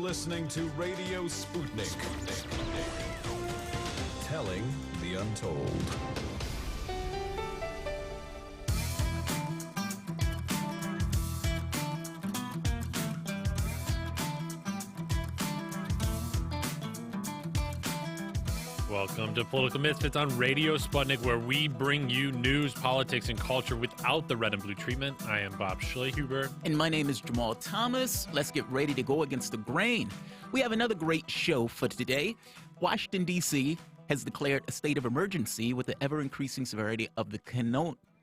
listening to Radio Sputnik. Telling the untold. Welcome to Political Misfits on Radio Sputnik, where we bring you news, politics, and culture without the red and blue treatment. I am Bob Schlehuber. And my name is Jamarl Thomas. Let's get ready to go against the grain. We have another great show for today. Washington, D.C. has declared a state of emergency with the ever-increasing severity of the coronavirus.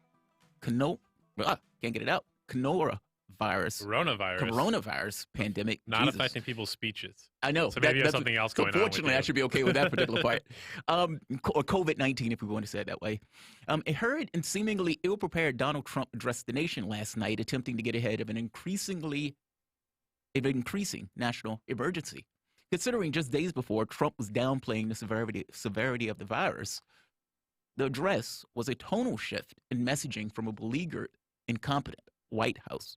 Coronavirus pandemic. Not Jesus. Affecting people's speeches. I know. So maybe you have something else going on. Fortunately, I should be okay with that particular part. Or COVID-19, if we want to say it that way. A hurried and seemingly ill-prepared Donald Trump addressed the nation last night, attempting to get ahead of an increasing national emergency. Considering just days before Trump was downplaying the severity of the virus, the address was a tonal shift in messaging from a beleaguered, incompetent White House.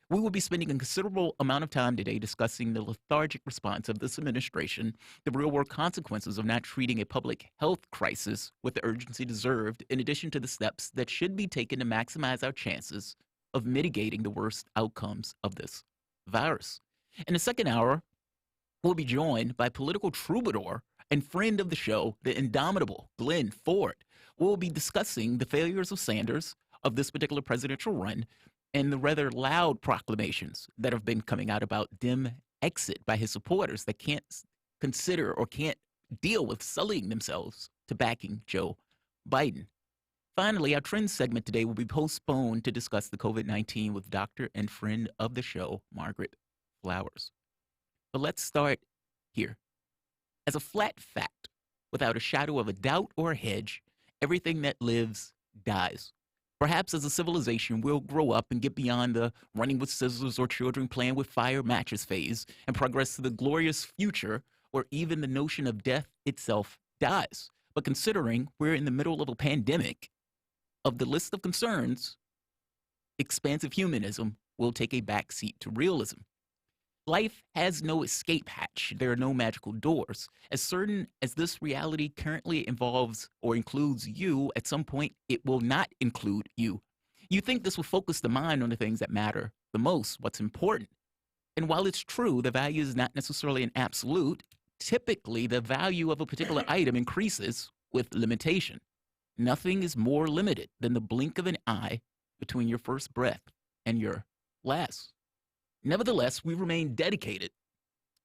We will be spending a considerable amount of time today discussing the lethargic response of this administration, the real-world consequences of not treating a public health crisis with the urgency deserved, in addition to the steps that should be taken to maximize our chances of mitigating the worst outcomes of this virus. In the second hour, we'll be joined by political troubadour and friend of the show, the indomitable Glen Ford. We'll be discussing the failures of Sanders of this particular presidential run and the rather loud proclamations that have been coming out about Dem exit by his supporters that can't consider or can't deal with sullying themselves to backing Joe Biden. Finally, our trend segment today will be postponed to discuss the COVID-19 with doctor and friend of the show, Margaret Flowers. But let's start here. As a flat fact, without a shadow of a doubt or a hedge, everything that lives dies. Perhaps as a civilization, we'll grow up and get beyond the running with scissors or children playing with fire matches phase and progress to the glorious future where even the notion of death itself dies. But considering we're in the middle of a pandemic, of the list of concerns, expansive humanism will take a backseat to realism. Life has no escape hatch. There are no magical doors. As certain as this reality currently involves or includes you, at some point it will not include you. You think this will focus the mind on the things that matter the most, what's important. And while it's true, the value is not necessarily an absolute. Typically, the value of a particular item increases with limitation. Nothing is more limited than the blink of an eye between your first breath and your last. Nevertheless, we remain dedicated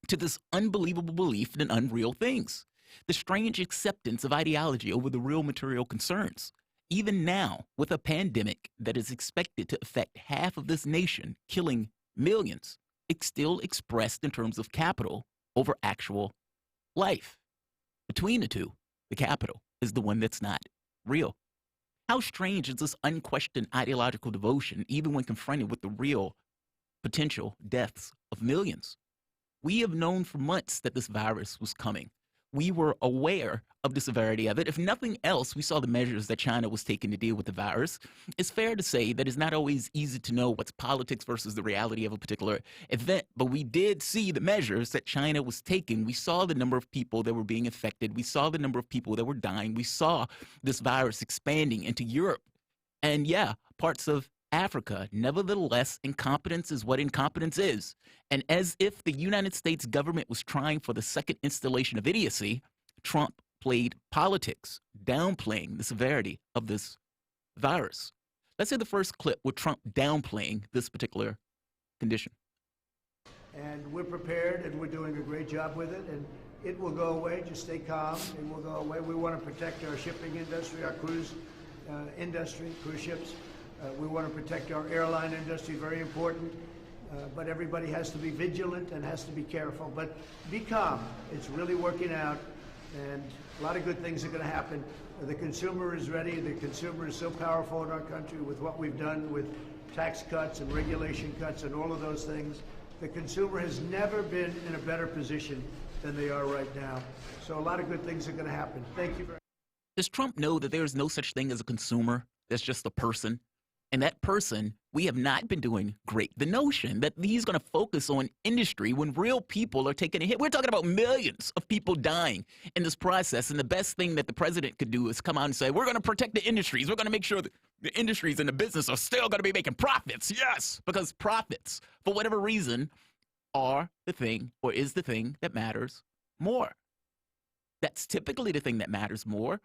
to this unbelievable belief in unreal things, the strange acceptance of ideology over the real material concerns. Even now, with a pandemic that is expected to affect half of this nation, killing millions, it's still expressed in terms of capital over actual life. Between the two, the capital is the one that's not real. How strange is this unquestioned ideological devotion, even when confronted with the real potential deaths of millions? We have known for months that this virus was coming. We were aware of the severity of it. If nothing else, we saw the measures that China was taking to deal with the virus. It's fair to say that it's not always easy to know what's politics versus the reality of a particular event, but we did see the measures that China was taking. We saw the number of people that were being infected. We saw the number of people that were dying. We saw this virus expanding into Europe and, parts of Africa. Nevertheless, incompetence is what incompetence is. And as if the United States government was trying for the second installation of idiocy, Trump played politics, downplaying the severity of this virus. Let's hear the first clip with Trump downplaying this particular condition. And we're prepared, and we're doing a great job with it, and it will go away. Just stay calm. It will go away. We want to protect our shipping industry, our cruise industry, cruise ships. We want to protect our airline industry, very important. But everybody has to be vigilant and has to be careful. But be calm. It's really working out, and a lot of good things are going to happen. The consumer is ready. The consumer is so powerful in our country with what we've done with tax cuts and regulation cuts and all of those things. The consumer has never been in a better position than they are right now. So a lot of good things are going to happen. Thank you very much. Does Trump know that there is no such thing as a consumer? That's just a person. And that person we have not been doing great. The notion that he's going to focus on industry when real people are taking a hit. We're talking about millions of people dying in this process. And the best thing that the president could do is come out and say, we're going to protect the industries. We're going to make sure that the industries and the business are still going to be making profits. Yes, because profits, for whatever reason, are the thing or is the thing that matters more. That's typically the thing that matters more.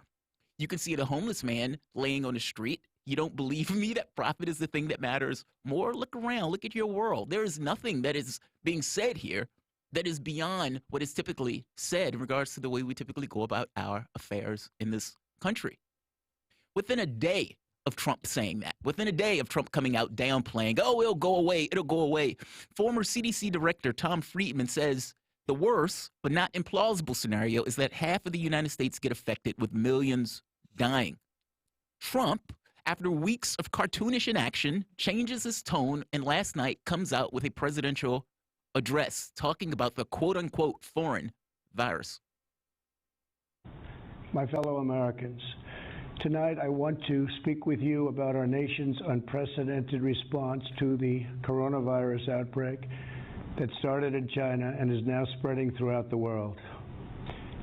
You can see the homeless man laying on the street. You don't believe me that profit is the thing that matters more? Look around. Look at your world. There is nothing that is being said here that is beyond what is typically said in regards to the way we typically go about our affairs in this country. Within a day of Trump saying that, within a day of Trump coming out downplaying, oh, it'll go away, former CDC Director Tom Friedman says the worst, but not implausible scenario is that half of the United States get affected with millions dying. Trump, after weeks of cartoonish inaction, changes his tone and last night comes out with a presidential address talking about the quote-unquote foreign virus. My fellow Americans, tonight I want to speak with you about our nation's unprecedented response to the coronavirus outbreak that started in China and is now spreading throughout the world.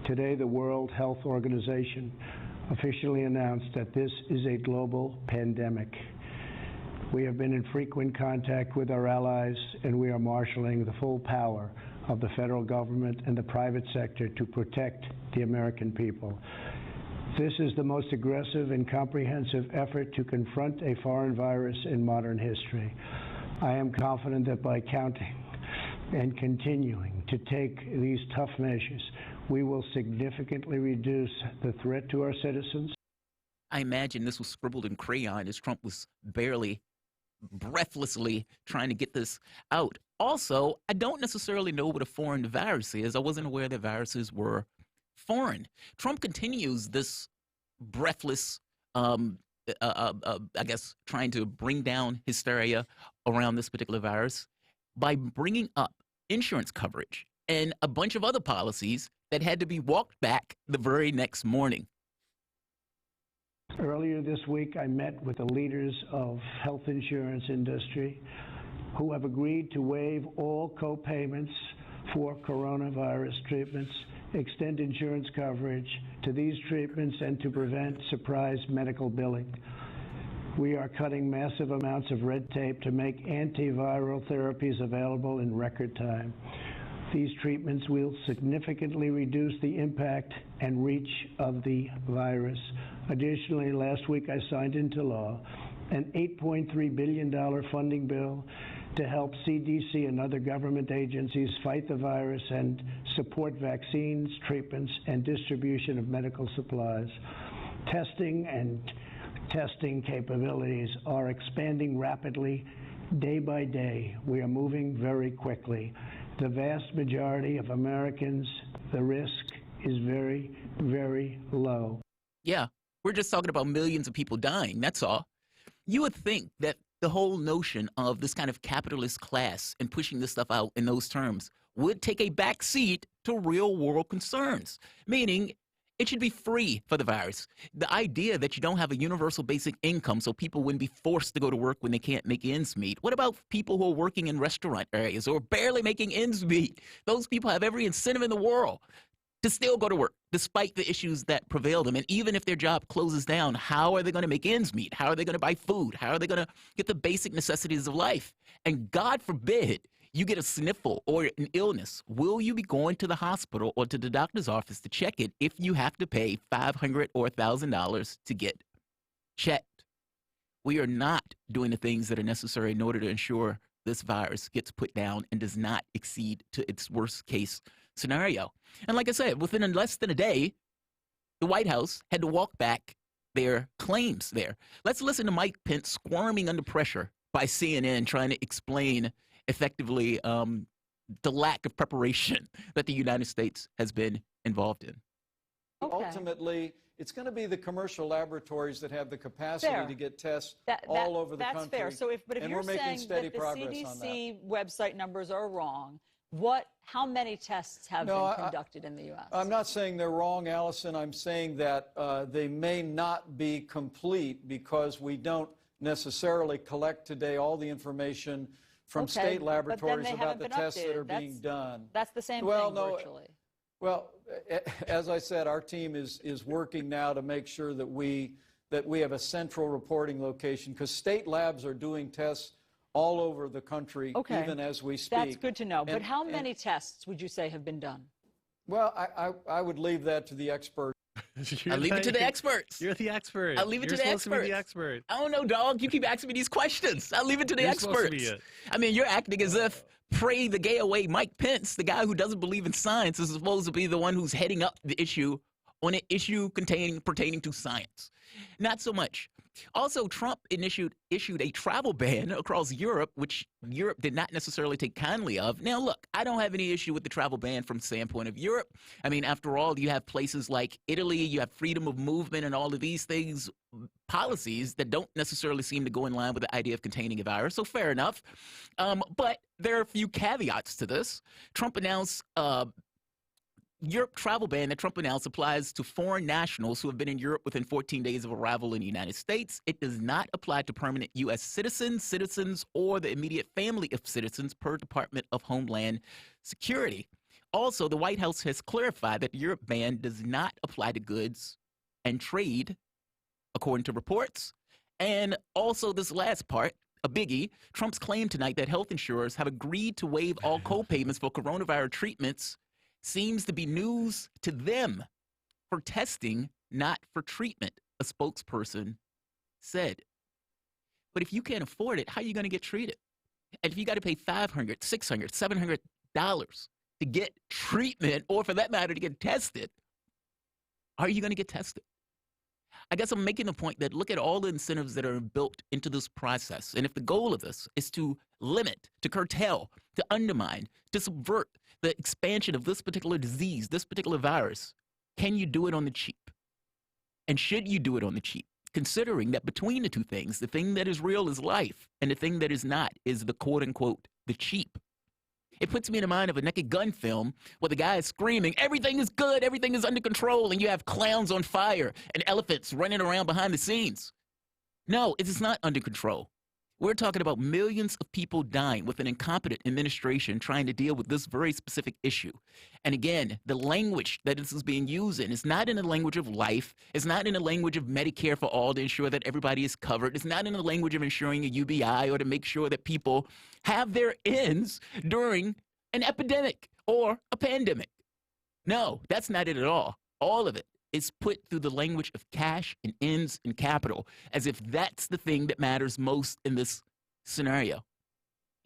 Today, the World Health Organization officially announced that this is a global pandemic. We have been in frequent contact with our allies, and we are marshaling the full power of the federal government and the private sector to protect the American people. This is the most aggressive and comprehensive effort to confront a foreign virus in modern history. I am confident that by counting and continuing to take these tough measures, we will significantly reduce the threat to our citizens. I imagine this was scribbled in crayon as Trump was barely, breathlessly trying to get this out. Also, I don't necessarily know what a foreign virus is. I wasn't aware that viruses were foreign. Trump continues this breathless, I guess, trying to bring down hysteria around this particular virus by bringing up insurance coverage and a bunch of other policies that had to be walked back the very next morning. Earlier this week, I met with the leaders of health insurance industry who have agreed to waive all co-payments for coronavirus treatments, extend insurance coverage to these treatments, and to prevent surprise medical billing. We are cutting massive amounts of red tape to make antiviral therapies available in record time. These treatments will significantly reduce the impact and reach of the virus. Additionally, last week I signed into law an $8.3 billion funding bill to help CDC and other government agencies fight the virus and support vaccines, treatments, and distribution of medical supplies. Testing capabilities are expanding rapidly day by day. We are moving very quickly. The vast majority of Americans, the risk is very, very low. Yeah, we're just talking about millions of people dying, that's all. You would think that the whole notion of this kind of capitalist class and pushing this stuff out in those terms would take a back seat to real world concerns, meaning it should be free for the virus. The idea that you don't have a universal basic income so people wouldn't be forced to go to work when they can't make ends meet. What about people who are working in restaurant areas or barely making ends meet? Those people have every incentive in the world to still go to work despite the issues that prevail them. And even if their job closes down, how are they going to make ends meet? How are they going to buy food? How are they going to get the basic necessities of life? And God forbid you get a sniffle or an illness, will you be going to the hospital or to the doctor's office to check it if you have to pay $500 or $1,000 to get checked? We are not doing the things that are necessary in order to ensure this virus gets put down and does not exceed to its worst case scenario. And like I said, within less than a day, the White House had to walk back their claims there. Let's listen to Mike Pence squirming under pressure by CNN trying to explain effectively the lack of preparation that the United States has been involved in. Okay. Ultimately, it's going to be the commercial laboratories that have the capacity to get tests all over the country. That's fair. So if you're saying that the CDC website numbers are wrong, how many tests have been conducted in the U.S.? I'm not saying they're wrong, Allison. I'm saying that they may not be complete because we don't necessarily collect today all the information from state laboratories about the tests that are being done. That's the same thing virtually. Well, as I said, our team is working now to make sure that we have a central reporting location, because state labs are doing tests all over the country, even as we speak. That's good to know. But how many tests would you say have been done? Well, I would leave that to the experts. I leave it to the experts. You're the expert. I leave it to the experts. The expert. I don't know, dog. You keep asking me these questions. I leave it to the experts. I mean, you're acting as if pray the gay away Mike Pence, the guy who doesn't believe in science, is supposed to be the one who's heading up the issue on an issue pertaining to science. Not so much. Also, Trump issued a travel ban across Europe, which Europe did not necessarily take kindly of. Now, look, I don't have any issue with the travel ban from the standpoint of Europe. I mean, after all, you have places like Italy, you have freedom of movement and all of these things, policies that don't necessarily seem to go in line with the idea of containing a virus. So fair enough. But there are a few caveats to this. Trump announced Europe travel ban that Trump announced applies to foreign nationals who have been in Europe within 14 days of arrival in the United States. It does not apply to permanent U.S. citizens, or the immediate family of citizens per Department of Homeland Security. Also, the White House has clarified that the Europe ban does not apply to goods and trade, according to reports. And also this last part, a biggie, Trump's claim tonight that health insurers have agreed to waive all co-payments for coronavirus treatments seems to be news to them, for testing, not for treatment, a spokesperson said. But if you can't afford it, how are you going to get treated? And if you got to pay $500, $600, $700 to get treatment, or for that matter, to get tested, are you going to get tested? I guess I'm making the point that look at all the incentives that are built into this process. And if the goal of this is to limit, to curtail, to undermine, to subvert the expansion of this particular disease, this particular virus, can you do it on the cheap? And should you do it on the cheap? Considering that between the two things, the thing that is real is life, and the thing that is not is the quote-unquote, the cheap. It puts me in the mind of a Naked Gun film where the guy is screaming, everything is good, everything is under control, and you have clowns on fire and elephants running around behind the scenes. No, it is not under control. We're talking about millions of people dying with an incompetent administration trying to deal with this very specific issue. And again, the language that this is being used in is not in the language of life. It's not in the language of Medicare for all to ensure that everybody is covered. It's not in the language of ensuring a UBI or to make sure that people have their ends during an epidemic or a pandemic. No, that's not it at all. All of it is put through the language of cash and ends and capital, as if that's the thing that matters most in this scenario.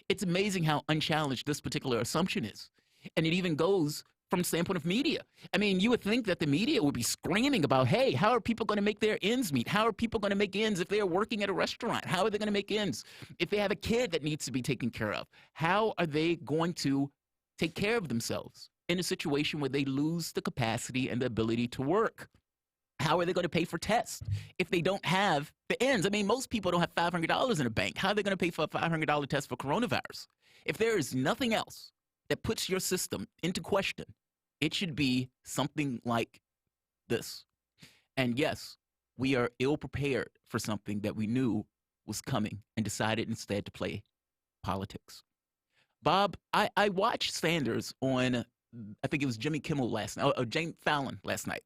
It's amazing how unchallenged this particular assumption is. And it even goes from the standpoint of media. I mean, you would think that the media would be screaming about, hey, how are people going to make their ends meet? How are people going to make ends if they're working at a restaurant? How are they going to make ends if they have a kid that needs to be taken care of? How are they going to take care of themselves in a situation where they lose the capacity and the ability to work? How are they going to pay for tests if they don't have the ends? I mean, most people don't have $500 in a bank. How are they going to pay for a $500 test for coronavirus? If there is nothing else that puts your system into question, it should be something like this. And yes, we are ill prepared for something that we knew was coming and decided instead to play politics. Bob, I watched Sanders on, I think it was Jimmy Kimmel last night, or Jane Fallon last night.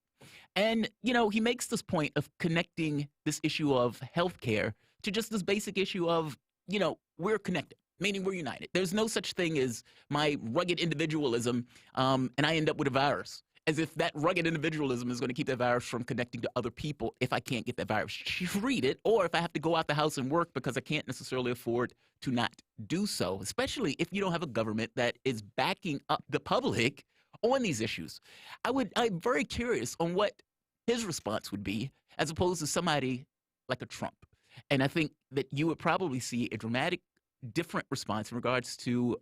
And, you know, he makes this point of connecting this issue of healthcare to just this basic issue of, you know, we're connected, meaning we're united. There's no such thing as my rugged individualism and I end up with a virus, as if that rugged individualism is going to keep that virus from connecting to other people if I can't get that virus treated, or if I have to go out the house and work because I can't necessarily afford to not do so, especially if you don't have a government that is backing up the public on these issues. I'm very curious on what his response would be as opposed to somebody like a Trump. And I think that you would probably see a dramatic different response in regards to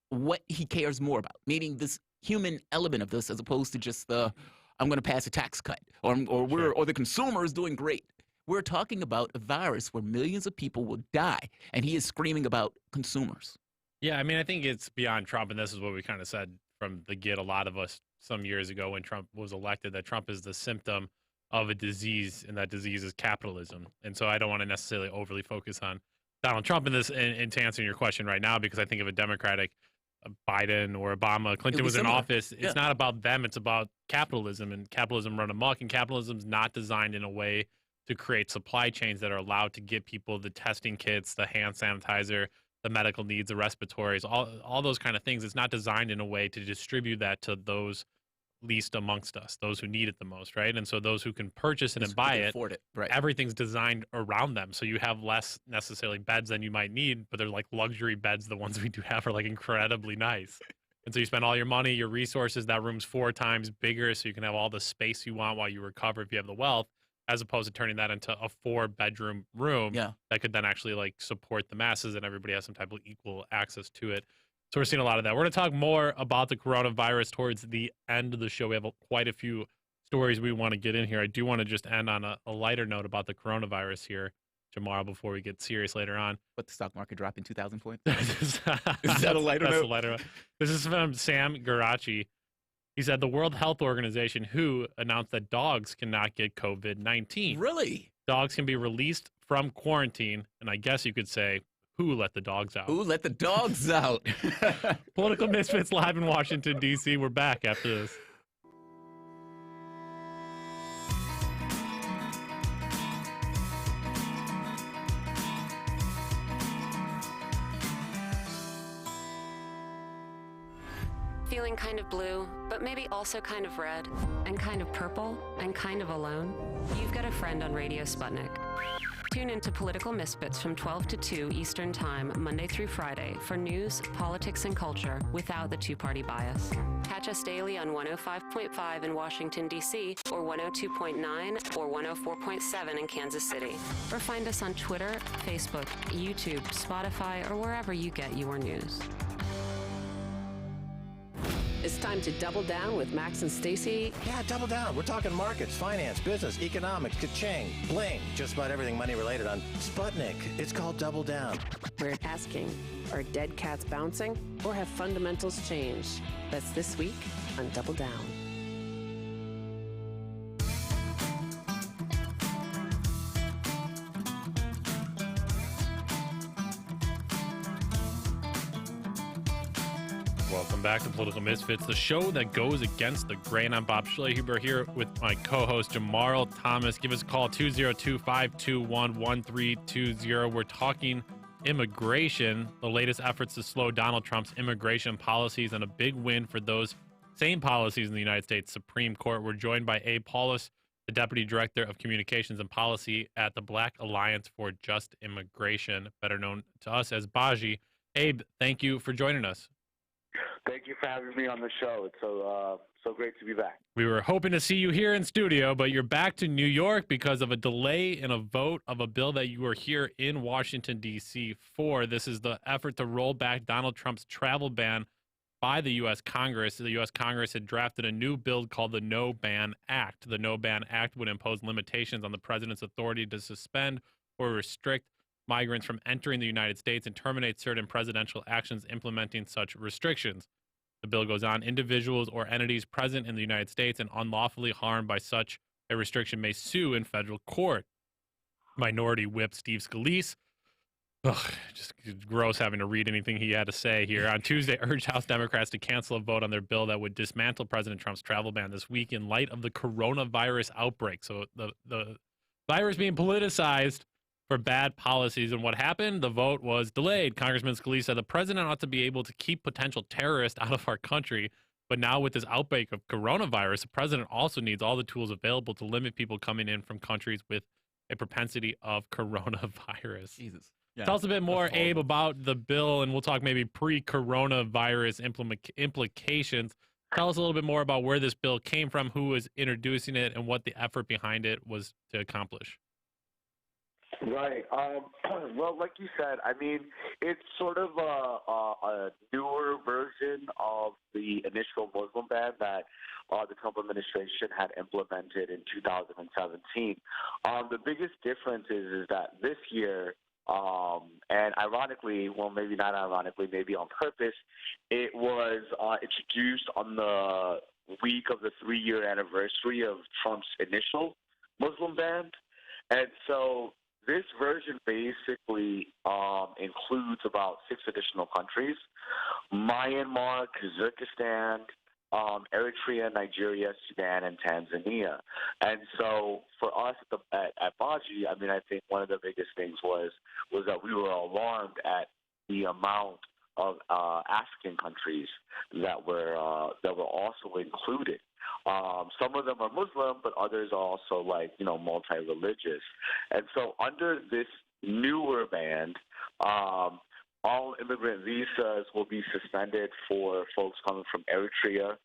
what he cares more about, meaning this human element of this as opposed to just the I'm going to pass a tax cut or the consumer is doing great. We're talking about a virus where millions of people will die, and he is screaming about consumers. Yeah, I mean, I think it's beyond Trump, and this is what we kind of said from the get, a lot of us some years ago when Trump was elected, that Trump is the symptom of a disease, and that disease is capitalism. And so I don't want to necessarily overly focus on Donald Trump in this, and to answer your question right now, because I think of a Democratic Biden or Obama, Clinton was in office. It's not about them. It's about capitalism, and capitalism run amok, and capitalism's not designed in a way to create supply chains that are allowed to get people the testing kits, the hand sanitizer, the medical needs, the respiratories, all those kind of things. It's not designed in a way to distribute that to those least amongst us, those who need it the most, right? And so those who can purchase it and buy it, afford it, right? Everything's designed around them. So you have less necessarily beds than you might need, but they're like luxury beds. The ones we do have are like incredibly nice. And so you spend all your money, your resources, that room's 4 times bigger, so you can have all the space you want while you recover if you have the wealth, as opposed to turning that into a 4-bedroom room that could then actually like support the masses and everybody has some type of equal access to it. So we're seeing a lot of that. We're going to talk more about the coronavirus towards the end of the show. We have quite a few stories we want to get in here. I do want to just end on a lighter note about the coronavirus here, Jamarl, before we get serious later on. But the stock market dropped in 2,000 points? Is that a lighter note? That's a lighter note. This is from Sam Garachi. He said the World Health Organization, WHO, announced that dogs cannot get COVID-19. Really? Dogs can be released from quarantine, and I guess you could say, who let the dogs out? Who let the dogs out? Political Misfits live in Washington, D.C. We're back after this. Feeling kind of blue, but maybe also kind of red, and kind of purple, and kind of alone? You've got a friend on Radio Sputnik. Tune into Political Misfits from 12 to 2 Eastern Time, Monday through Friday, for news, politics, and culture without the two-party bias. Catch us daily on 105.5 in Washington, D.C., or 102.9 or 104.7 in Kansas City. Or find us on Twitter, Facebook, YouTube, Spotify, or wherever you get your news. It's time to double down with Max and Stacy. Yeah, double down. We're talking markets, finance, business, economics, ka-ching, bling, just about everything money related on Sputnik. It's called Double Down. We're asking, are dead cats bouncing or have fundamentals changed? That's this week on Double Down. Welcome back to Political Misfits, the show that goes against the grain. I'm Bob Schlehuber here with my co-host Jamarl Thomas. Give us a call, 202-521-1320. We're talking immigration, the latest efforts to slow Donald Trump's immigration policies, and a big win for those same policies in the United States Supreme Court. We're joined by Abe Paulus, the Deputy Director of Communications and Policy at the Black Alliance for Just Immigration, better known to us as BAJI. Abe, thank you for joining us. Thank you for having me on the show. It's so great to be back. We were hoping to see you here in studio, but you're back to New York because of a delay in a vote of a bill that you were here in Washington, D.C. for. This is the effort to roll back Donald Trump's travel ban by the U.S. Congress. The U.S. Congress had drafted a new bill called the No Ban Act. The No Ban Act would impose limitations on the president's authority to suspend or restrict migrants from entering the United States and terminate certain presidential actions implementing such restrictions. The bill goes on, individuals or entities present in the United States and unlawfully harmed by such a restriction may sue in federal court. Minority Whip Steve Scalise, just gross having to read anything he had to say here, on Tuesday urged House Democrats to cancel a vote on their bill that would dismantle President Trump's travel ban this week in light of the coronavirus outbreak. So the virus being politicized for bad policies. And what happened? The vote was delayed. Congressman Scalise said the president ought to be able to keep potential terrorists out of our country. But now with this outbreak of coronavirus, the president also needs all the tools available to limit people coming in from countries with a propensity of coronavirus. Jesus. Yeah, tell us a bit more, Abe, about the bill, and we'll talk maybe pre-coronavirus implications. Tell us a little bit more about where this bill came from, who was introducing it, and what the effort behind it was to accomplish. Right. Well, like you said, I mean, it's sort of a newer version of the initial Muslim ban that the Trump administration had implemented in 2017. The biggest difference is that this year, and ironically, well, maybe not ironically, maybe on purpose, it was introduced on the week of the 3-year anniversary of Trump's initial Muslim ban. And so this version basically includes about 6 additional countries: Myanmar, Kazakhstan, Eritrea, Nigeria, Sudan, and Tanzania. And so for us at Baji, I mean, I think one of the biggest things was that we were alarmed at the amount of African countries that were also included. Some of them are Muslim, but others are also multi-religious. And so under this newer ban, all immigrant visas will be suspended for folks coming from Eritrea,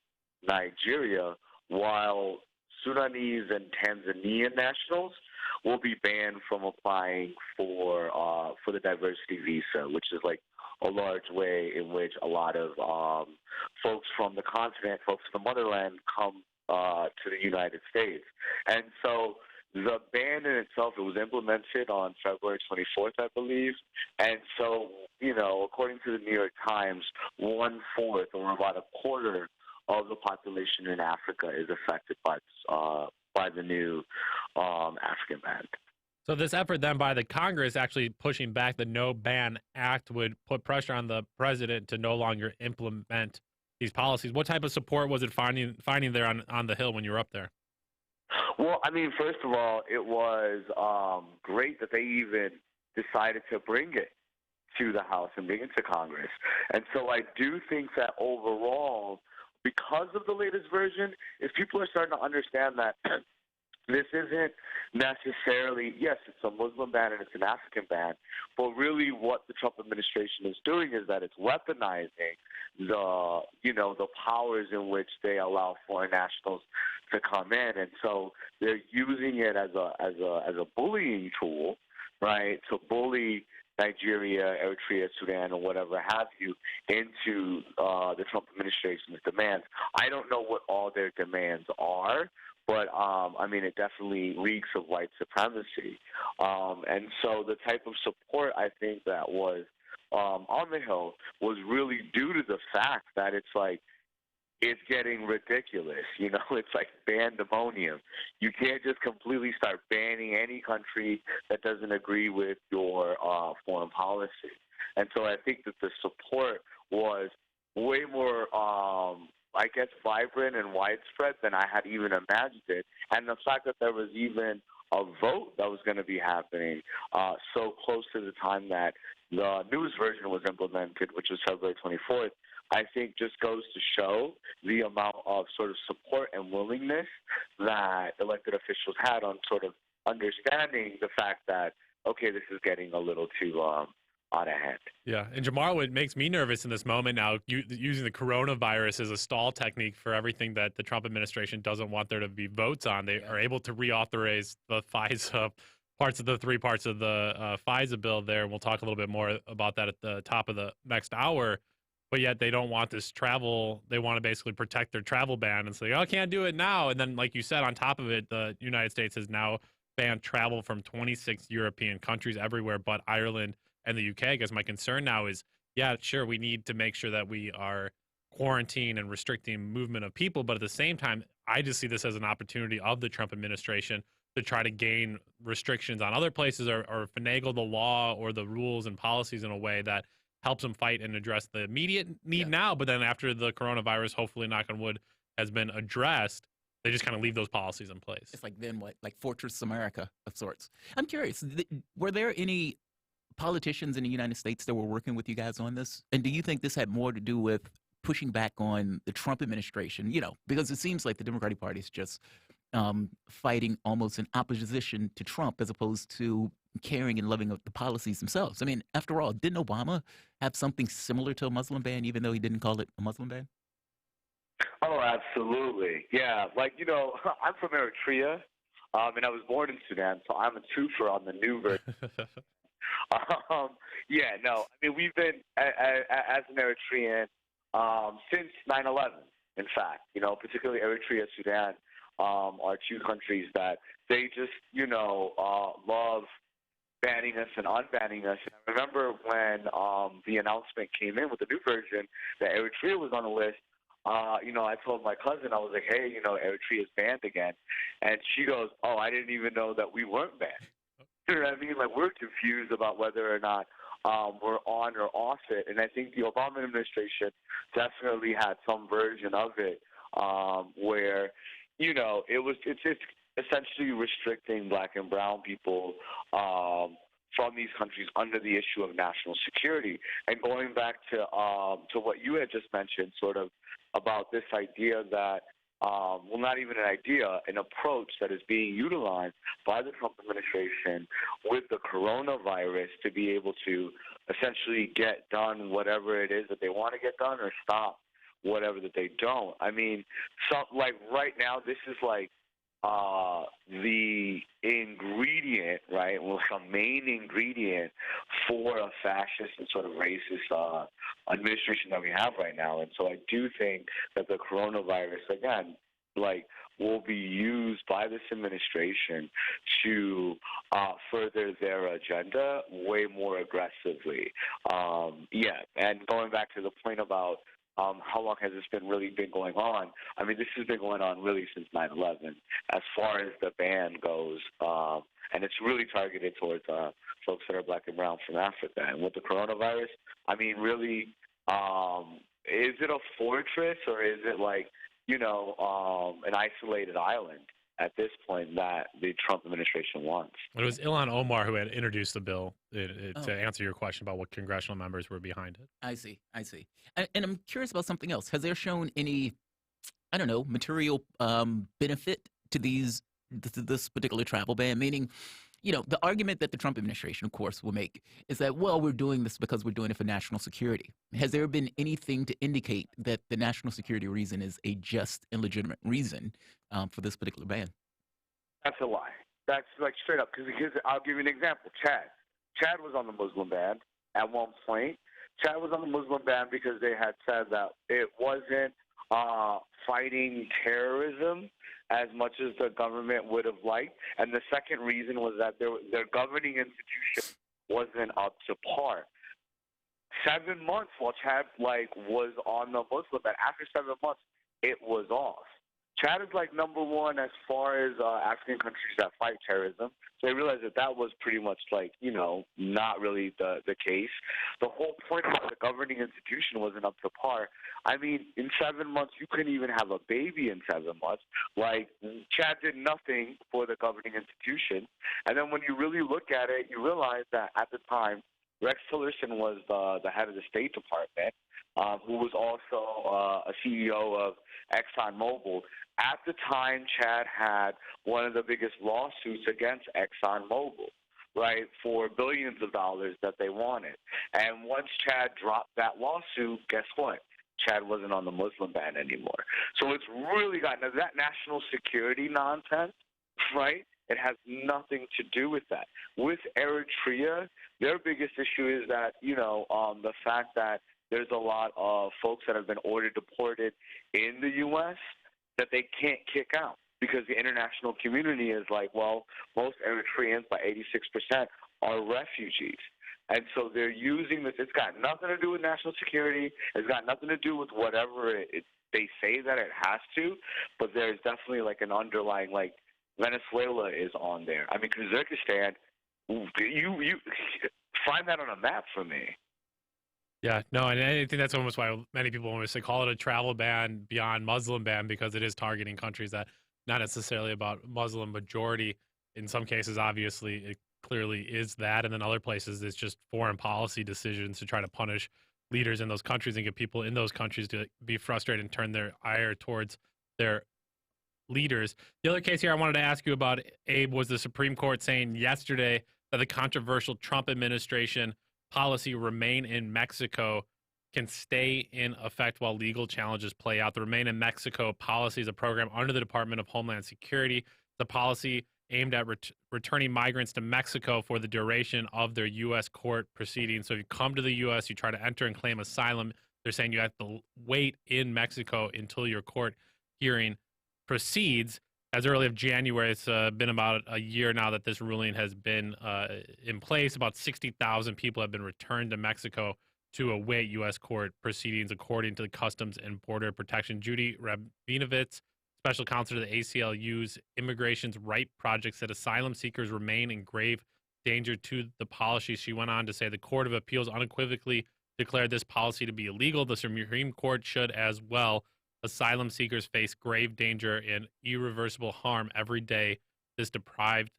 Nigeria, while Sudanese and Tanzanian nationals will be banned from applying for the diversity visa, which is like a large way in which a lot of folks from the continent, folks from the motherland, come to the United States. And so the ban in itself, it was implemented on February 24th, I believe. And so, according to the New York Times, 1/4 or about a quarter of the population in Africa is affected by the new African ban. So this effort then by the Congress actually pushing back the No Ban Act would put pressure on the president to no longer implement these policies. What type of support was it finding there on the Hill when you were up there? Well, I mean, first of all, it was great that they even decided to bring it to the House and bring it to Congress. And so I do think that overall, because of the latest version, if people are starting to understand that this isn't necessarily, yes, it's a Muslim ban and it's an African ban, but really what the Trump administration is doing is that it's weaponizing the powers in which they allow foreign nationals to come in, and so they're using it as a bullying tool, right, to bully Nigeria, Eritrea, Sudan, or whatever have you, into the Trump administration's demands. I don't know what all their demands are, but I mean, it definitely reeks of white supremacy. And so the type of support I think that was on the Hill was really due to the fact that it's getting ridiculous. It's like pandemonium. You can't just completely start banning any country that doesn't agree with your foreign policy. And so I think that the support was way more, vibrant and widespread than I had even imagined it. And the fact that there was even a vote that was going to be happening so close to the time that the news version was implemented, which was February 24th, I think just goes to show the amount of sort of support and willingness that elected officials had on sort of understanding the fact that, okay, this is getting a little too out of hand. Yeah, and Jamarl, what makes me nervous in this moment now, using the coronavirus as a stall technique for everything that the Trump administration doesn't want there to be votes on. They are able to reauthorize the FISA parts of the 3 parts of the FISA bill there. We'll talk a little bit more about that at the top of the next hour. But yet they don't want this travel. They want to basically protect their travel ban and say, oh, I can't do it now. And then, like you said, on top of it, the United States has now banned travel from 26 European countries everywhere but Ireland and the UK. I guess my concern now is, yeah, sure, we need to make sure that we are quarantining and restricting movement of people. But at the same time, I just see this as an opportunity of the Trump administration to try to gain restrictions on other places or finagle the law or the rules and policies in a way that helps them fight and address the immediate need now. But then after the coronavirus, hopefully, knock on wood, has been addressed, they just kind of leave those policies in place. It's like then what? Like Fortress America of sorts. I'm curious, were there any politicians in the United States that were working with you guys on this? And do you think this had more to do with pushing back on the Trump administration? Because it seems like the Democratic Party is just fighting almost in opposition to Trump as opposed to caring and loving the policies themselves. I mean, after all, didn't Obama have something similar to a Muslim ban, even though he didn't call it a Muslim ban? Oh, absolutely. Yeah. I'm from Eritrea, and I was born in Sudan, so I'm a twofer on the new version. We've been, as an Eritrean, since 9/11, in fact, particularly Eritrea, Sudan, are 2 countries that they just, love banning us and unbanning us. And I remember when the announcement came in with the new version that Eritrea was on the list, I told my cousin, I was like, hey, Eritrea is banned again. And she goes, oh, I didn't even know that we weren't banned. You know what I mean? Like, we're confused about whether or not we're on or off it. And I think the Obama administration definitely had some version of it where, it's essentially restricting black and brown people from these countries under the issue of national security. And going back to what you had just mentioned, sort of about this idea that, not even an idea, an approach that is being utilized by the Trump administration with the coronavirus to be able to essentially get done whatever it is that they want to get done or stop whatever that they don't. I mean, right now, this is like the ingredient, right? Well, some main ingredient for a fascist and sort of racist administration that we have right now. And so I do think that the coronavirus, again, will be used by this administration to further their agenda way more aggressively. And going back to the point about how long has this really been going on? I mean, this has been going on really since 9/11 as far as the ban goes. And it's really targeted towards folks that are black and brown from Africa. And with the coronavirus, I mean, really, is it a fortress or is it an isolated island at this point that the Trump administration wants? It was Ilhan Omar who had introduced the bill to answer your question about what congressional members were behind it. I see. And I'm curious about something else. Has there shown any, material benefit to this particular travel ban? Meaning, the argument that the Trump administration, of course, will make is that, well, we're doing this because we're doing it for national security. Has there been anything to indicate that the national security reason is a just and legitimate reason for this particular ban? That's a lie. That's straight up. Because I'll give you an example. Chad was on the Muslim ban at one point. Chad was on the Muslim ban because they had said that it wasn't fighting terrorism as much as the government would have liked. And the second reason was that their governing institution wasn't up to par. 7 months while Chad was on the Muslim ban, after 7 months, it was off. Chad is number one as far as African countries that fight terrorism. So they realized that was pretty much not really the case. The whole point of the governing institution wasn't up to par. I mean, in 7 months, you couldn't even have a baby in 7 months. Chad did nothing for the governing institution. And then when you really look at it, you realize that at the time, Rex Tillerson was the head of the State Department, who was also a CEO of ExxonMobil. At the time, Chad had one of the biggest lawsuits against ExxonMobil, right, for billions of dollars that they wanted. And once Chad dropped that lawsuit, guess what? Chad wasn't on the Muslim ban anymore. So it's really got that national security nonsense, right? It has nothing to do with that. With Eritrea, their biggest issue is that, the fact that there's a lot of folks that have been ordered deported in the U.S. that they can't kick out because the international community is most Eritreans, by 86%, are refugees. And so they're using this. It's got nothing to do with national security. It's got nothing to do with whatever they say that it has to, but there's definitely an underlying, Venezuela is on there. I mean, Kazakhstan, you find that on a map for me. Yeah, no, and I think that's almost why many people almost call it a travel ban beyond Muslim ban, because it is targeting countries that not necessarily about Muslim majority. In some cases, obviously, it clearly is that, and then other places it's just foreign policy decisions to try to punish leaders in those countries and get people in those countries to be frustrated and turn their ire towards their leaders. The other case here I wanted to ask you about, Abe, was the Supreme Court saying yesterday that the controversial Trump administration policy Remain in Mexico can stay in effect while legal challenges play out. The Remain in Mexico policy is a program under the Department of Homeland Security. The policy aimed at returning migrants to Mexico for the duration of their U.S. court proceedings. So if you come to the U.S., you try to enter and claim asylum, they're saying you have to wait in Mexico until your court hearing proceeds. As early of January, it's been about a year now that this ruling has been in place. About 60,000 people have been returned to Mexico to await U.S. court proceedings, according to the Customs and Border Protection. Judy Rabinovitz, special counsel to the ACLU's Immigration's Right Project, said asylum seekers remain in grave danger to the policy. She went on to say the Court of Appeals unequivocally declared this policy to be illegal. The Supreme Court should as well. Asylum seekers face grave danger and irreversible harm every day. This depraved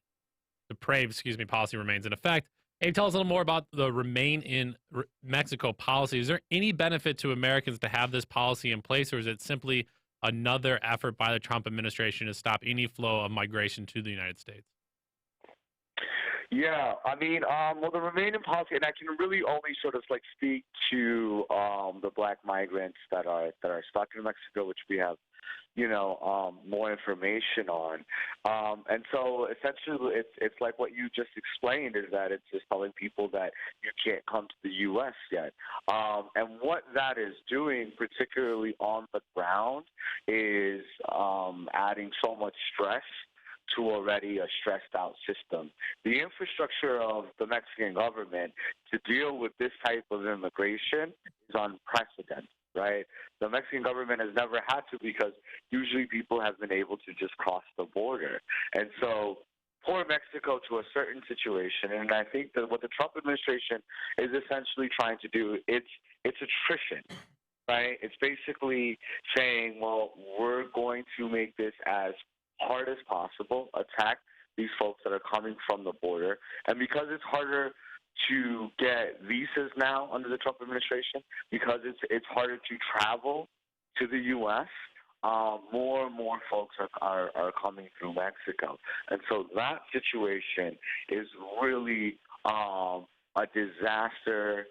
policy remains in effect. Hey, tell us a little more about the Remain in Mexico policy. Is there any benefit to Americans to have this policy in place, or is it simply another effort by the Trump administration to stop any flow of migration to the United States? Yeah, I mean, well, the Remain in policy, and I can really only sort of like speak to the black migrants that are stuck in Mexico, which we have, more information on. And so essentially, it's like what you just explained, is that it's just telling people that you can't come to the U.S. yet. And what that is doing, particularly on the ground, is adding so much stress to already a stressed out system. The infrastructure of the Mexican government to deal with this type of immigration is unprecedented, right? The Mexican government has never had to, because usually people have been able to just cross the border. And so pour Mexico to a certain situation, and I think that what the Trump administration is essentially trying to do, it's attrition. Right? It's basically saying, well, we're going to make this as hard as possible, attack these folks that are coming from the border. And because it's harder to get visas now under the Trump administration, because it's harder to travel to the U.S., more and more folks are coming through Mexico. And so that situation is really a disaster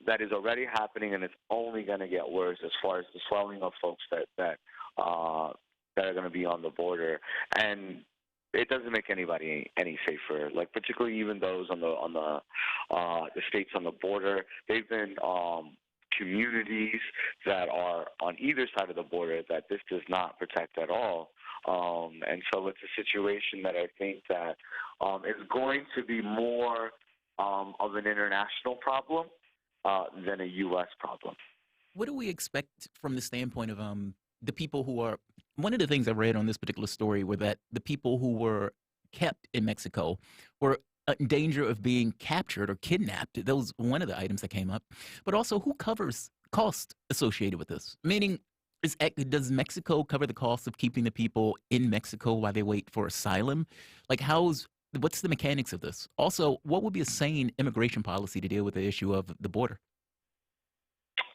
that is already happening, and it's only going to get worse as far as the swelling of folks that are going to be on the border. And it doesn't make anybody any safer. Like, particularly even those on the states on the border, they've been communities that are on either side of the border that this does not protect at all. And so it's a situation that I think that is going to be more of an international problem than a U.S. problem. What do we expect from the standpoint of the people who are? One of the things I read on this particular story were that the people who were kept in Mexico were in danger of being captured or kidnapped. That was one of the items that came up. But also, who covers costs associated with this? Meaning, does Mexico cover the cost of keeping the people in Mexico while they wait for asylum? Like, what's the mechanics of this? Also, what would be a sane immigration policy to deal with the issue of the border?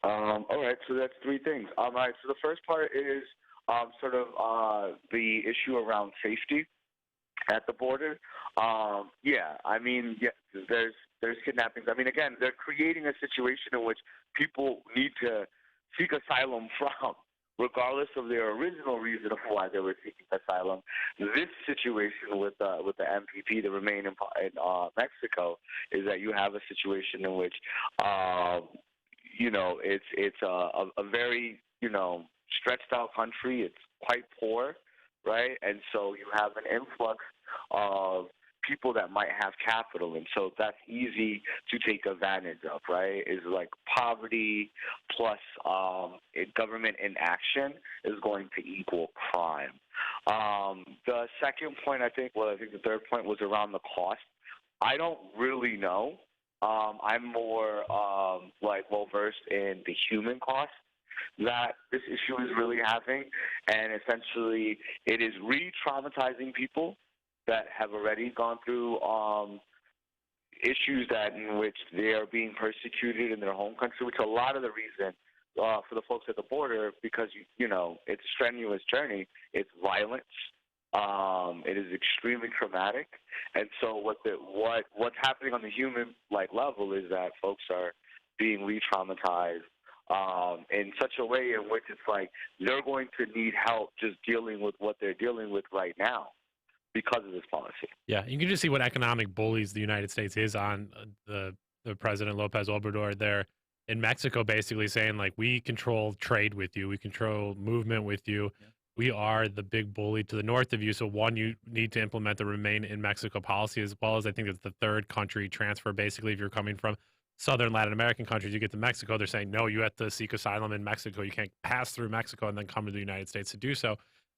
All right, so that's three things. All right, so the first part is the issue around safety at the border. There's kidnappings. I mean, again, they're creating a situation in which people need to seek asylum from, regardless of their original reason of why they were seeking asylum. This situation with the MPP, the Remain in Mexico, is that you have a situation in which it's a very stretched out country. It's quite poor, right? And so you have an influx of people that might have capital, and so that's easy to take advantage of, right? Is like poverty plus government inaction is going to equal crime. The second point, I think the third point was around the cost. I don't really know. I'm more well-versed in the human cost that this issue is really having, and essentially it is re-traumatizing people that have already gone through issues in which they are being persecuted in their home country, which is a lot of the reason for the folks at the border, because it's a strenuous journey. It's violence. It is extremely traumatic, and so what's happening on the human level is that folks are being re-traumatized in such a way in which it's like they're going to need help just dealing with what they're dealing with right now because of this policy. Yeah, you can just see what economic bullies the United States is on the President Lopez Obrador there in Mexico, basically saying, like, we control trade with you, we control movement with you. Yeah. We are the big bully to the north of you. So one, you need to implement the Remain in Mexico policy, as well as I think it's the third country transfer, basically, if you're coming from southern Latin American countries. You get to Mexico, they're saying, no, you have to seek asylum in Mexico. You can't pass through Mexico and then come to the United States to do so.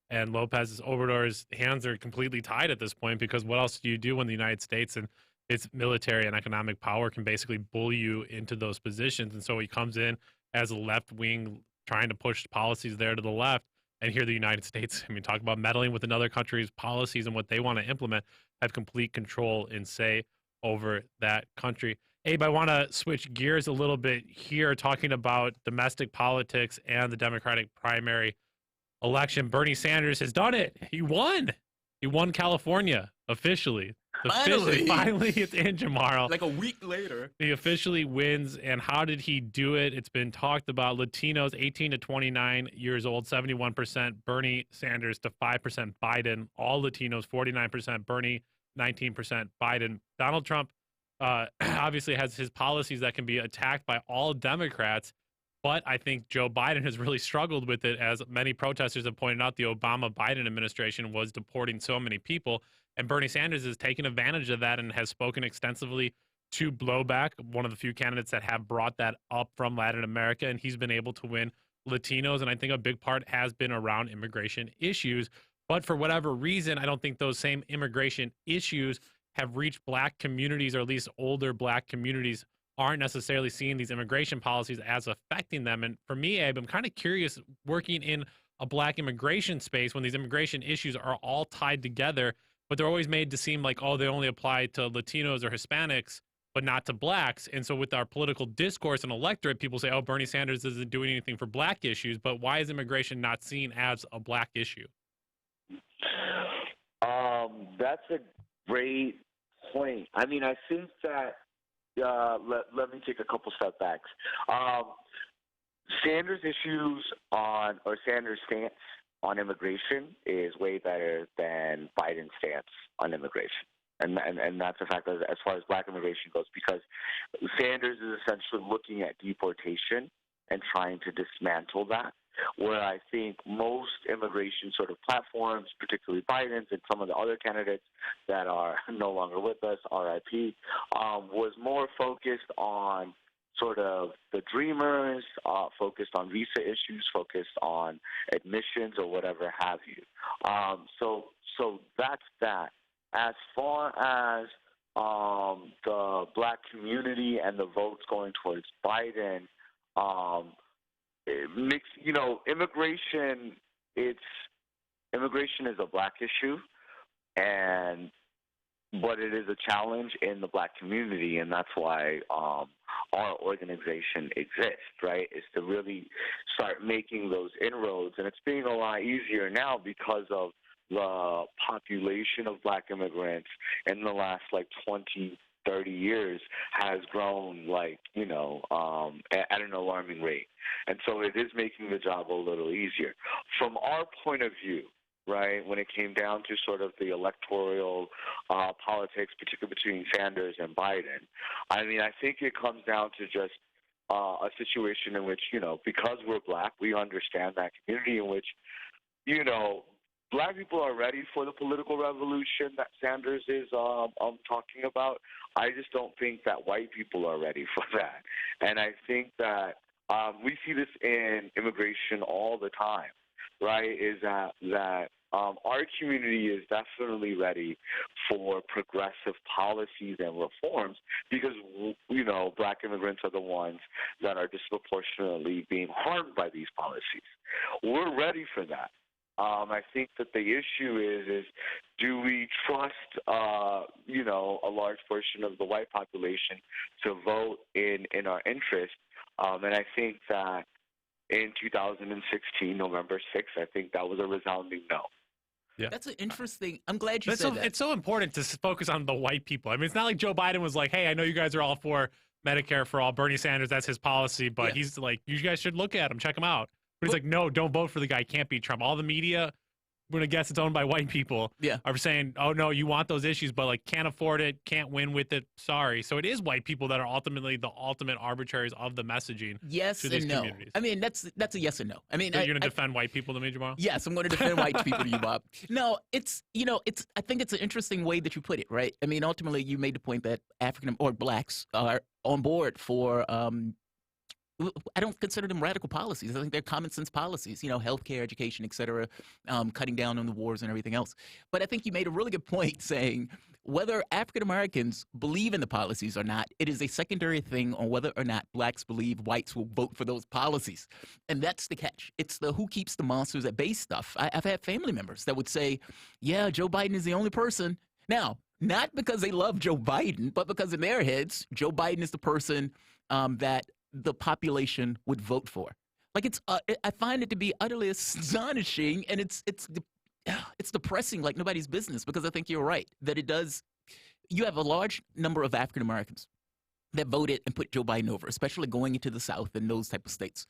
And Lopez Obrador's hands are completely tied at this point, because what else do you do when the United States and its military and economic power can basically bully you into those positions? And so he comes in as a left wing, trying to push policies there to the left. And here the United States, I mean, talk about meddling with another country's policies and what they want to implement, have complete control and say over that country. Abe, I want to switch gears a little bit here, talking about domestic politics and the Democratic primary election. Bernie Sanders has done it. He won. He won California officially. Finally, it's in, Jamarl. Like a week later. He officially wins. And how did he do it? It's been talked about. Latinos 18 to 29 years old, 71% Bernie Sanders to 5% Biden. All Latinos, 49% Bernie, 19% Biden. Donald Trump obviously has his policies that can be attacked by all Democrats. But I think Joe Biden has really struggled with it, as many protesters have pointed out. The Obama-Biden administration was deporting so many people, and Bernie Sanders has taken advantage of that and has spoken extensively to blowback, one of the few candidates that have brought that up from Latin America, and he's been able to win Latinos, and I think a big part has been around immigration issues. But for whatever reason, I don't think those same immigration issues have reached Black communities, or at least older Black communities aren't necessarily seeing these immigration policies as affecting them. And for me, Abe, I'm kind of curious, working in a Black immigration space, when these immigration issues are all tied together, but they're always made to seem like, oh, they only apply to Latinos or Hispanics, but not to Blacks. And so with our political discourse and electorate, people say, oh, Bernie Sanders isn't doing anything for Black issues, but why is immigration not seen as a Black issue? That's a great point. I mean, I think that let me take a couple step backs. Sanders' Sanders' stance on immigration is way better than Biden's stance on immigration. And that's a fact as far as Black immigration goes, because Sanders is essentially looking at deportation and trying to dismantle that, where I think most immigration sort of platforms, particularly Biden's and some of the other candidates that are no longer with us, RIP, was more focused on sort of the dreamers, focused on visa issues, focused on admissions or whatever have you. So that's that. As far as the Black community and the votes going towards Biden, immigration is a Black issue, but it is a challenge in the Black community, and that's why our organization exists, right? Is to really start making those inroads, and it's being a lot easier now because of the population of Black immigrants in the last 20, 30 years has grown at an alarming rate. And so it is making the job a little easier. From our point of view, right, when it came down to sort of the electoral politics, particularly between Sanders and Biden, I mean, I think it comes down to just a situation in which, because we're Black, we understand that community in which, Black people are ready for the political revolution that Sanders is talking about. I just don't think that white people are ready for that. And I think that we see this in immigration all the time, right, is that our community is definitely ready for progressive policies and reforms because, Black immigrants are the ones that are disproportionately being harmed by these policies. We're ready for that. I think that the issue is do we trust, a large portion of the white population to vote in our interest? And I think that in 2016, November 6th, I think that was a resounding no. Yeah. That's an interesting. I'm glad you said that. It's so important to focus on the white people. I mean, it's not like Joe Biden was like, hey, I know you guys are all for Medicare for all. Bernie Sanders, that's his policy. But he's like, you guys should look at him, check him out. But he's like, no, don't vote for the guy. Can't beat Trump. All the media going to guess it's owned by white people, are saying, oh, no, you want those issues, but like can't afford it, can't win with it. Sorry. So it is white people that are ultimately the ultimate arbitrators of the messaging to these communities. I mean, that's a yes and no. I mean, so you're going to defend white people to me, Jamarl? Yes, I'm going to defend white people to you, Bob. No, I think it's an interesting way that you put it, right? I mean, ultimately, you made the point that African or blacks are on board for, I don't consider them radical policies. I think they're common sense policies, healthcare, education, et cetera, cutting down on the wars and everything else. But I think you made a really good point saying whether African Americans believe in the policies or not, it is a secondary thing on whether or not blacks believe whites will vote for those policies. And that's the catch. It's the who keeps the monsters at bay stuff. I've had family members that would say, yeah, Joe Biden is the only person. Now, not because they love Joe Biden, but because in their heads, Joe Biden is the person that the population would vote for. Like I find it to be utterly astonishing, and it's depressing like nobody's business, because I think you're right that you have a large number of African Americans that voted and put Joe Biden over, especially going into the South and those type of states.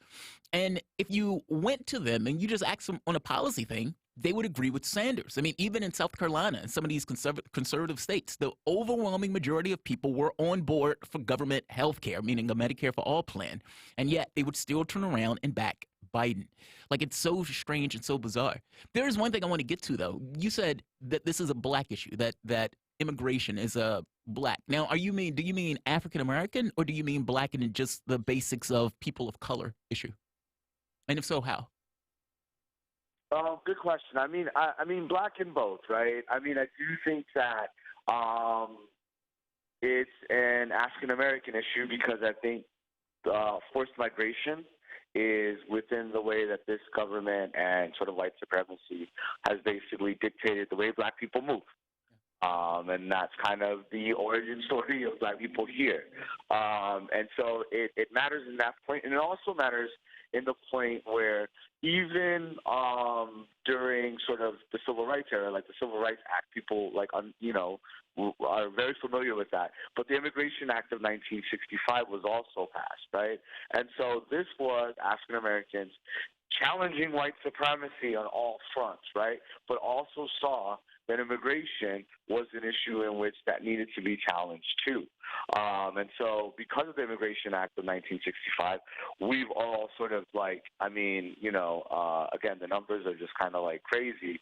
And if you went to them and you just asked them on a policy thing, they would agree with Sanders. I mean, even in South Carolina and some of these conservative states, the overwhelming majority of people were on board for government health care, meaning a Medicare for all plan, and yet they would still turn around and back Biden. Like, it's so strange and so bizarre. There is one thing I want to get to, though. You said that this is a black issue, that immigration is a black. Now, do you mean African American, or do you mean black in just the basics of people of color issue? And if so, how? Good question. I mean, black in both, right? I mean, I do think that it's an African American issue, because I think forced migration is within the way that this government and sort of white supremacy has basically dictated the way black people move. And that's kind of the origin story of black people here. And so it matters in that point, and it also matters in the point where even during sort of the Civil Rights era, like the Civil Rights Act, people are very familiar with that. But the Immigration Act of 1965 was also passed, right? And so this was African Americans challenging white supremacy on all fronts, right? But also saw that immigration was an issue in which that needed to be challenged too. And so because of the Immigration Act of 1965, we've all sort of again, the numbers are just kind of like crazy,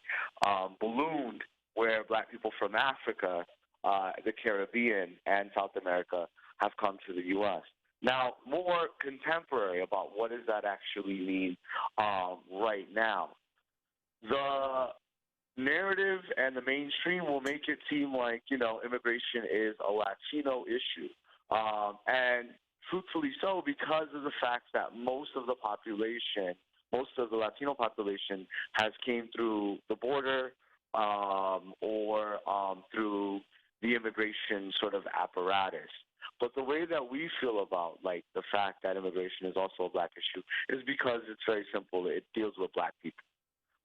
ballooned, where black people from Africa, the Caribbean, and South America have come to the U.S. Now, more contemporary about what does that actually mean right now. The narrative and the mainstream will make it seem like, immigration is a Latino issue. And truthfully so, because of the fact that most of the Latino population has came through the border or through the immigration sort of apparatus. But the way that we feel about, the fact that immigration is also a black issue is because it's very simple. It deals with black people,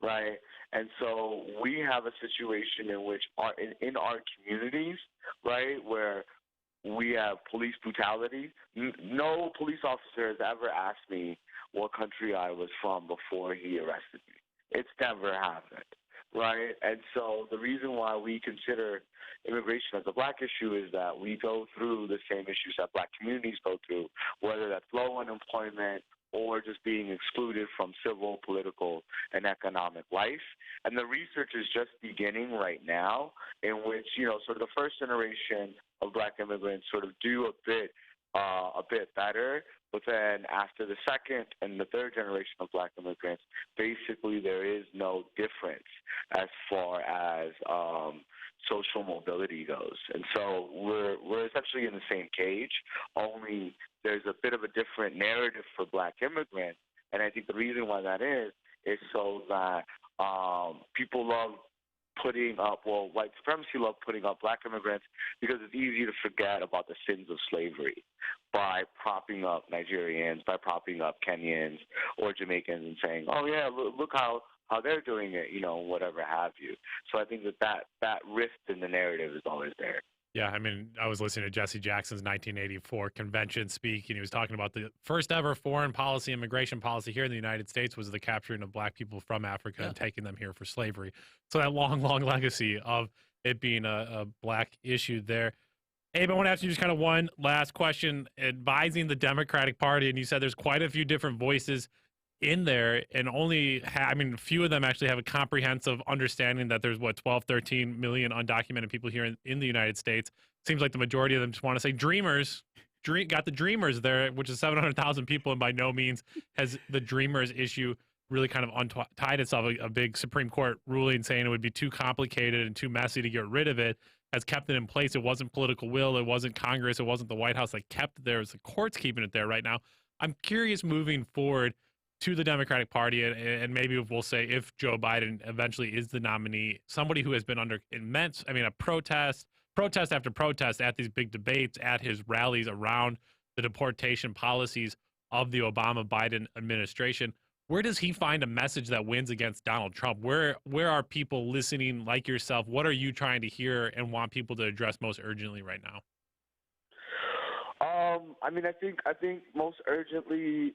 right? And so we have a situation in which in our communities, right, where we have police brutality. No police officer has ever asked me what country I was from before he arrested me. It's never happened, right? And so the reason why we consider immigration as a black issue is that we go through the same issues that black communities go through, whether that's low unemployment or just being excluded from civil, political, and economic life. And the research is just beginning right now, in which, sort of the first generation of black immigrants sort of do a bit better, but then after the second and the third generation of black immigrants, basically there is no difference as far as social mobility goes. And so we're essentially in the same cage, only there's a bit of a different narrative for black immigrants. And I think the reason why that is so that people love white supremacy love putting up black immigrants because it's easy to forget about the sins of slavery by propping up Nigerians, by propping up Kenyans or Jamaicans and saying, oh yeah, look how they're doing it, whatever have you. So I think that rift in the narrative is always there. Yeah, I mean, I was listening to Jesse Jackson's 1984 convention speak, and he was talking about the first ever foreign policy, immigration policy here in the United States was the capturing of black people from Africa and taking them here for slavery. So that long, long legacy of it being a black issue there. Abe, I want to ask you just kind of one last question. Advising the Democratic Party, and you said there's quite a few different voices in there, and only a few of them actually have a comprehensive understanding that there's 12, 13 million undocumented people here in the United States. Seems like the majority of them just want to say dreamers. Got the dreamers there, which is 700,000 people, and by no means has the dreamers issue really kind of untied itself. A big Supreme Court ruling saying it would be too complicated and too messy to get rid of it has kept it in place. It wasn't political will. It wasn't Congress. It wasn't the White House that kept it there. It's the courts keeping it there right now. I'm curious moving forward to the Democratic Party, and maybe we'll say if Joe Biden eventually is the nominee, somebody who has been under a protest after protest at these big debates, at his rallies around the deportation policies of the Obama-Biden administration. Where does he find a message that wins against Donald Trump? Where are people listening like yourself? What are you trying to hear and want people to address most urgently right now? I think most urgently,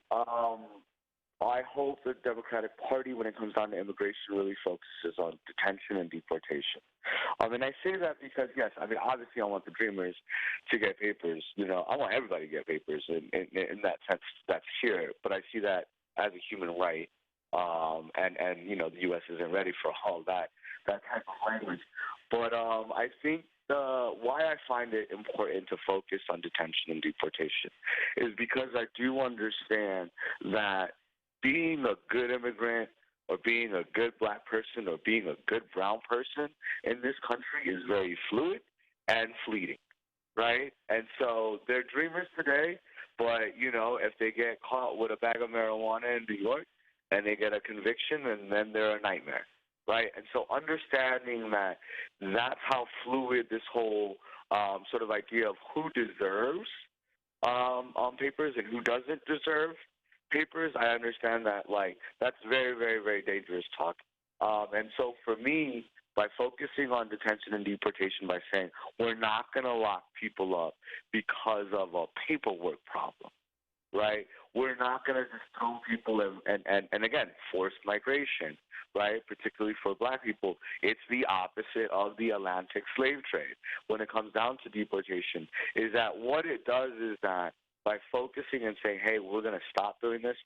I hope the Democratic Party, when it comes down to immigration, really focuses on detention and deportation. And I say that because, yes, obviously I want the dreamers to get papers. I want everybody to get papers in that sense. That's here. But I see that as a human right, and the U.S. isn't ready for all that type of language. But I think why I find it important to focus on detention and deportation is because I do understand that being a good immigrant or being a good black person or being a good brown person in this country is very fluid and fleeting, right? And so they're dreamers today, but, if they get caught with a bag of marijuana in New York and they get a conviction, and then they're a nightmare, right? And so understanding that that's how fluid this whole sort of idea of who deserves papers and who doesn't deserve papers, I understand that, that's very, very, very dangerous talk. And so for me, by focusing on detention and deportation, by saying we're not going to lock people up because of a paperwork problem, right? We're not going to just throw people and again, forced migration, right? Particularly for black people, it's the opposite of the Atlantic slave trade when it comes down to deportation, is that what it does is that by focusing and saying, hey, we're going to stop doing this,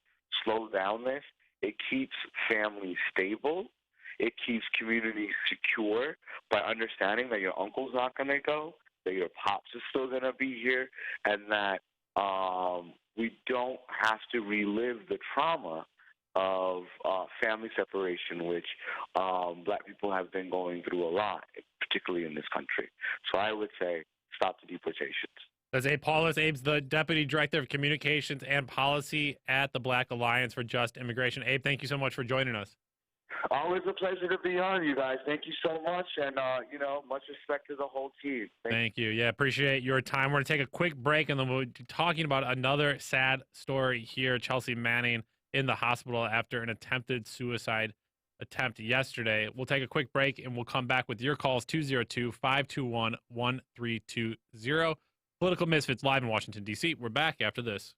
slow down this, it keeps families stable. It keeps communities secure by understanding that your uncle's not going to go, that your pops is still going to be here, and that we don't have to relive the trauma of family separation, which black people have been going through a lot, particularly in this country. So I would say stop the deportations. That's Abe Paulus. Abe's the Deputy Director of Communications and Policy at the Black Alliance for Just Immigration. Abe, thank you so much for joining us. Always a pleasure to be on, you guys. Thank you so much, and, much respect to the whole team. Thank you. Yeah, appreciate your time. We're going to take a quick break, and then we'll be talking about another sad story here. Chelsea Manning in the hospital after an attempted suicide attempt yesterday. We'll take a quick break, and we'll come back with your calls, 202-521-1320. Political Misfits live in Washington, D.C. We're back after this.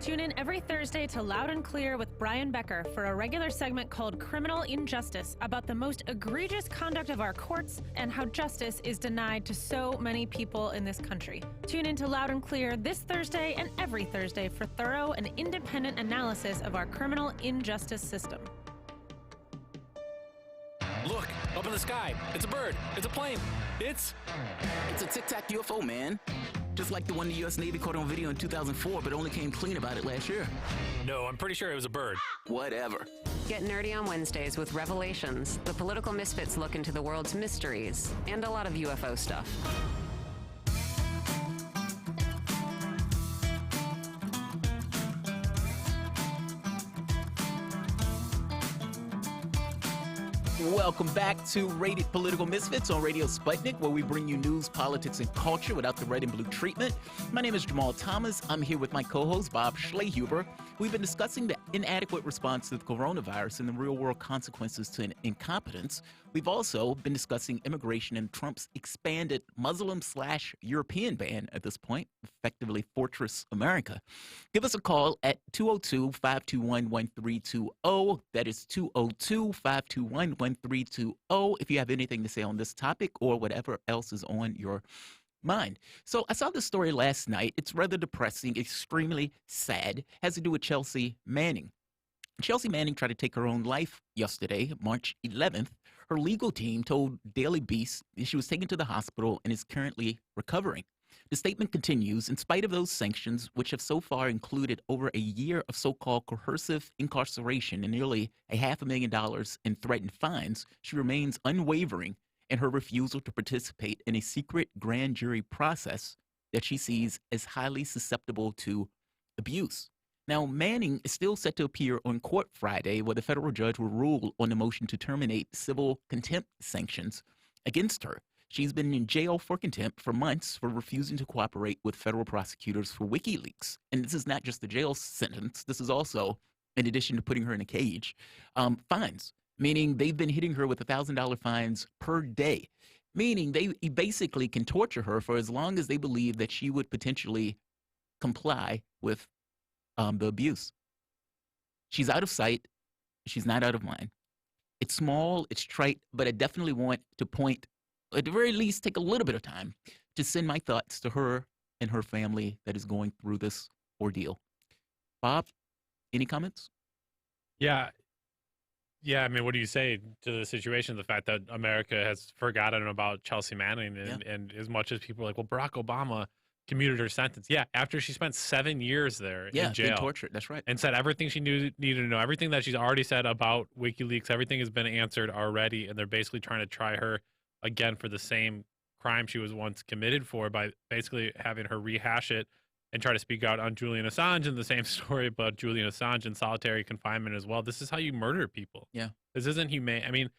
Tune in every Thursday to Loud and Clear with Brian Becker for a regular segment called Criminal Injustice about the most egregious conduct of our courts and how justice is denied to so many people in this country. Tune in to Loud and Clear this Thursday and every Thursday for thorough and independent analysis of our criminal injustice system. Look, up in the sky. It's a bird. It's a plane. It's a Tic Tac UFO, man. Just like the one the U.S. Navy caught on video in 2004, but only came clean about it last year. No, I'm pretty sure it was a bird. Whatever. Get nerdy on Wednesdays with Revelations. The Political Misfits look into the world's mysteries and a lot of UFO stuff. Welcome back to Rated Political Misfits on Radio Sputnik, where we bring you news, politics, and culture without the red and blue treatment. My name is Jamarl Thomas. I'm here with my co-host, Bob Schlehuber. We've been discussing the inadequate response to the coronavirus and the real-world consequences to incompetence. We've also been discussing immigration and Trump's expanded Muslim/European ban at this point, effectively Fortress America. Give us a call at 202-521-1320. That is 202-521-1320 if you have anything to say on this topic or whatever else is on your mind. So I saw this story last night. It's rather depressing, extremely sad. Has to do with Chelsea Manning. Chelsea Manning tried to take her own life yesterday, March 11th. Her legal team told Daily Beast she was taken to the hospital and is currently recovering. The statement continues, in spite of those sanctions, which have so far included over a year of so-called coercive incarceration and nearly $500,000 in threatened fines, she remains unwavering in her refusal to participate in a secret grand jury process that she sees as highly susceptible to abuse. Now, Manning is still set to appear on court Friday, where the federal judge will rule on the motion to terminate civil contempt sanctions against her. She's been in jail for contempt for months for refusing to cooperate with federal prosecutors for WikiLeaks. And this is not just a jail sentence. This is also, in addition to putting her in a cage, fines, meaning they've been hitting her with $1,000 fines per day, meaning they basically can torture her for as long as they believe that she would potentially comply with the abuse. She's out of sight. She's not out of mind. It's small, it's trite, but I definitely want to point, at the very least, take a little bit of time to send my thoughts to her and her family that is going through this ordeal. Bob, any comments? Yeah. I mean, what do you say to the situation? The fact that America has forgotten about Chelsea Manning, and as much as people are like, well, Barack Obama commuted her sentence. Yeah, after she spent 7 years there in jail. Being tortured, that's right. And said everything she needed to know, everything that she's already said about WikiLeaks, everything has been answered already, and they're basically trying to try her again for the same crime she was once committed for by basically having her rehash it and try to speak out on Julian Assange, and the same story about Julian Assange in solitary confinement as well. This is how you murder people. Yeah. This isn't humane. I mean,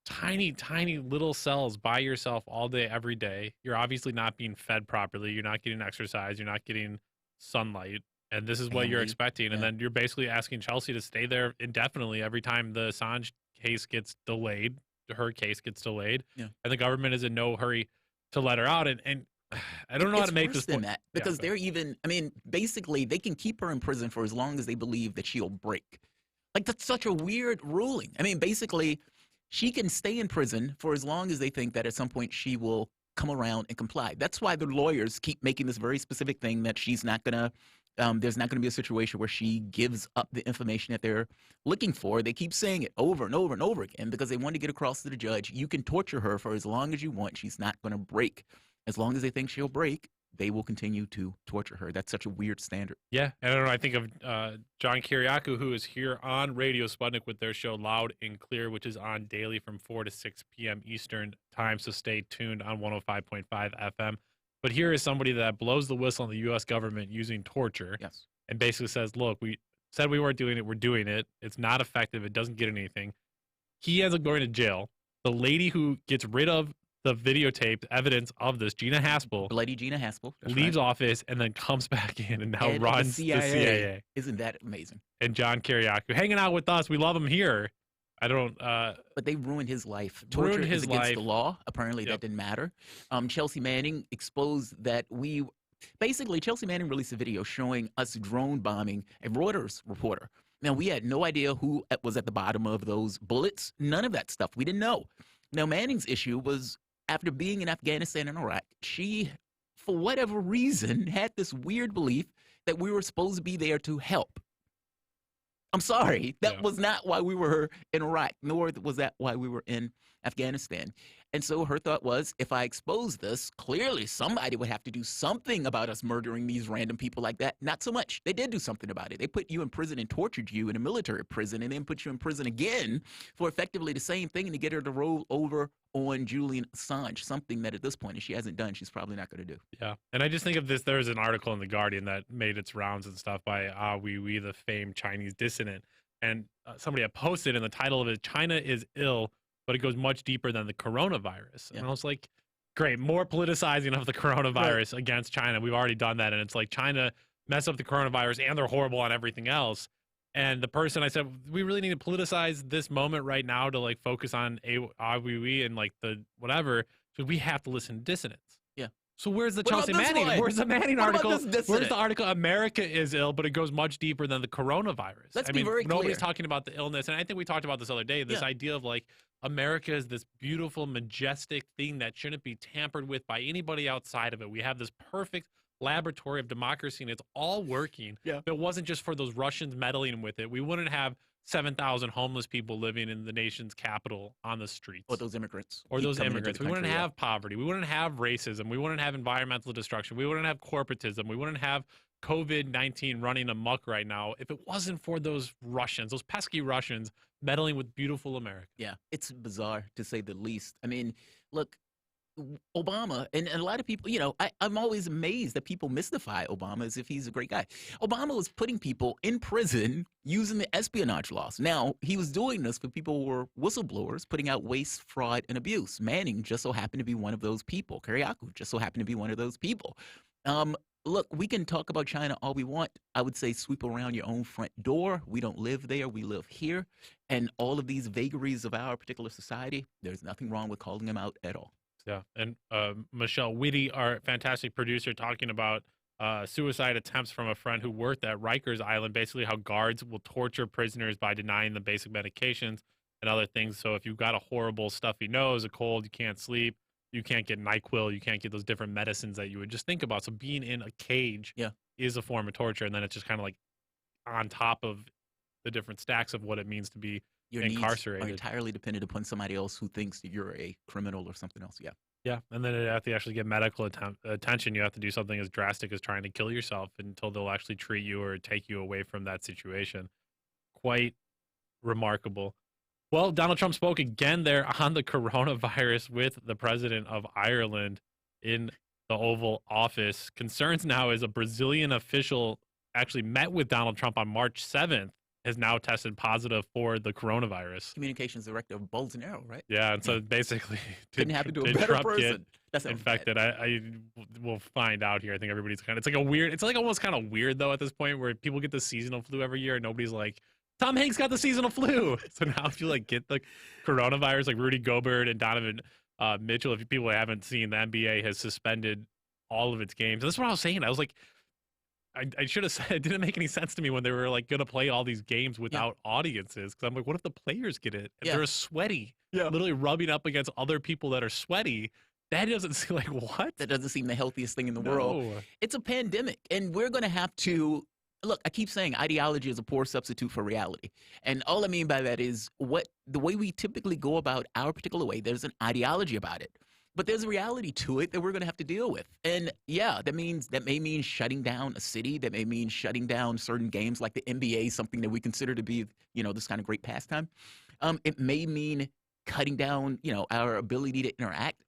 tiny, tiny little cells by yourself all day, every day. You're obviously not being fed properly. You're not getting exercise. You're not getting sunlight. And this is what you're expecting. And then you're basically asking Chelsea to stay there indefinitely every time the Assange case gets delayed. Her case gets delayed. Yeah. And the government is in no hurry to let her out. And I don't know how to make this point. That, because they're even, I mean, basically, they can keep her in prison for as long as they believe that she'll break. Like, that's such a weird ruling. I mean, basically, she can stay in prison for as long as they think that at some point she will come around and comply. That's why the lawyers keep making this very specific thing that she's not going to, there's not going to be a situation where she gives up the information that they're looking for. They keep saying it over and over and over again because they want to get across to the judge. You can torture her for as long as you want. She's not going to break. As long as they think she'll break, they will continue to torture her. That's such a weird standard. Yeah, and I don't know. I think of John Kiriakou, who is here on Radio Sputnik with their show Loud and Clear, which is on daily from 4 to 6 p.m. Eastern time, so stay tuned on 105.5 FM. But here is somebody that blows the whistle on the U.S. government using torture. Yes. And basically says, look, we said we weren't doing it. We're doing it. It's not effective. It doesn't get anything. He ends up going to jail. The lady who gets rid of the videotaped evidence of this, Gina Haspel, Bloody Gina Haspel, leaves office and then comes back in and now runs the CIA. Isn't that amazing? And John Kiriakou hanging out with us. We love him here. I don't. But they ruined his life. Torture is against the law. Apparently, that didn't matter. Chelsea Manning exposed that basically, Chelsea Manning released a video showing us drone bombing a Reuters reporter. Now, we had no idea who was at the bottom of those bullets. None of that stuff. We didn't know. Now, Manning's issue was, after being in Afghanistan and Iraq, she, for whatever reason, had this weird belief that we were supposed to be there to help. I'm sorry. That was not why we were in Iraq, nor was that why we were in Afghanistan. And so her thought was, if I expose this, clearly somebody would have to do something about us murdering these random people like that. Not so much. They did do something about it. They put you in prison and tortured you in a military prison and then put you in prison again for effectively the same thing and to get her to roll over on Julian Assange, something that at this point, if she hasn't done, she's probably not going to do. Yeah. And I just think of this, there's an article in The Guardian that made its rounds and stuff by Ah Weiwei, the famed Chinese dissident. And somebody had posted, and the title of it, China is ill but it goes much deeper than the coronavirus. And I was like, great, more politicizing of the coronavirus against China. We've already done that. And it's like China mess up the coronavirus and they're horrible on everything else. And the person, I said, we really need to politicize this moment right now to like focus on AWE and like the whatever. So we have to listen to dissidents. Yeah. So where's the Chelsea Manning? Where's the Manning article? Where's the article? America is ill, but it goes much deeper than the coronavirus. Let's be very clear. Nobody's talking about the illness. And I think we talked about this other day, this idea of like America is this beautiful, majestic thing that shouldn't be tampered with by anybody outside of it. We have this perfect laboratory of democracy and it's all working. If it wasn't just for those Russians meddling with it, we wouldn't have 7,000 homeless people living in the nation's capital on the streets. Or those immigrants. We wouldn't have poverty. We wouldn't have racism. We wouldn't have environmental destruction. We wouldn't have corporatism. We wouldn't have COVID-19 running amok right now if it wasn't for those Russians, those pesky Russians meddling with beautiful America. Yeah, it's bizarre to say the least. I mean, look, Obama, and a lot of people, you know, I'm always amazed that people mystify Obama as if he's a great guy. Obama was putting people in prison using the espionage laws. Now, he was doing this for people who were whistleblowers, putting out waste, fraud, and abuse. Manning just so happened to be one of those people. Kiriakou just so happened to be one of those people. Look, we can talk about China all we want. I would say sweep around your own front door. We don't live there. We live here. And all of these vagaries of our particular society, there's nothing wrong with calling them out at all. Yeah, and Michelle Whitty, our fantastic producer, talking about suicide attempts from a friend who worked at Rikers Island, basically how guards will torture prisoners by denying them basic medications and other things. So if you've got a horrible stuffy nose, a cold, you can't sleep, you can't get NyQuil, you can't get those different medicines that you would just think about. So being in a cage is a form of torture, and then it's just kind of like on top of the different stacks of what it means to be your incarcerated. Needs are entirely dependent upon somebody else who thinks that you're a criminal or something else. Yeah, and then you have to actually get medical attention. You have to do something as drastic as trying to kill yourself until they'll actually treat you or take you away from that situation. Quite remarkable. Well, Donald Trump spoke again there on the coronavirus with the president of Ireland in the Oval Office. Concerns now is a Brazilian official actually met with Donald Trump on March 7th. Has now tested positive for the coronavirus. Communications director of Bolsonaro, right? Yeah, and so basically, didn't happen to a better Trump person. That's infected. I will find out here. I think everybody's kind of, it's like almost kind of weird though at this point where people get the seasonal flu every year and nobody's like, Tom Hanks got the seasonal flu. So now if you like get the coronavirus, like Rudy Gobert and Donovan Mitchell, if people haven't seen, the NBA has suspended all of its games. That's what I was saying. I was like, I should have said it didn't make any sense to me when they were like going to play all these games without audiences. Because I'm like, what if the players get it? If they're sweaty, literally rubbing up against other people that are sweaty. That doesn't seem like what? That doesn't seem the healthiest thing in the world. It's a pandemic. And we're going to have to, look, I keep saying ideology is a poor substitute for reality. And all I mean by that is the way we typically go about our particular way, there's an ideology about it. But there's a reality to it that we're going to have to deal with. And yeah, that may mean shutting down a city. That may mean shutting down certain games like the NBA, something that we consider to be, you know, this kind of great pastime. It may mean cutting down, you know, our ability to interact.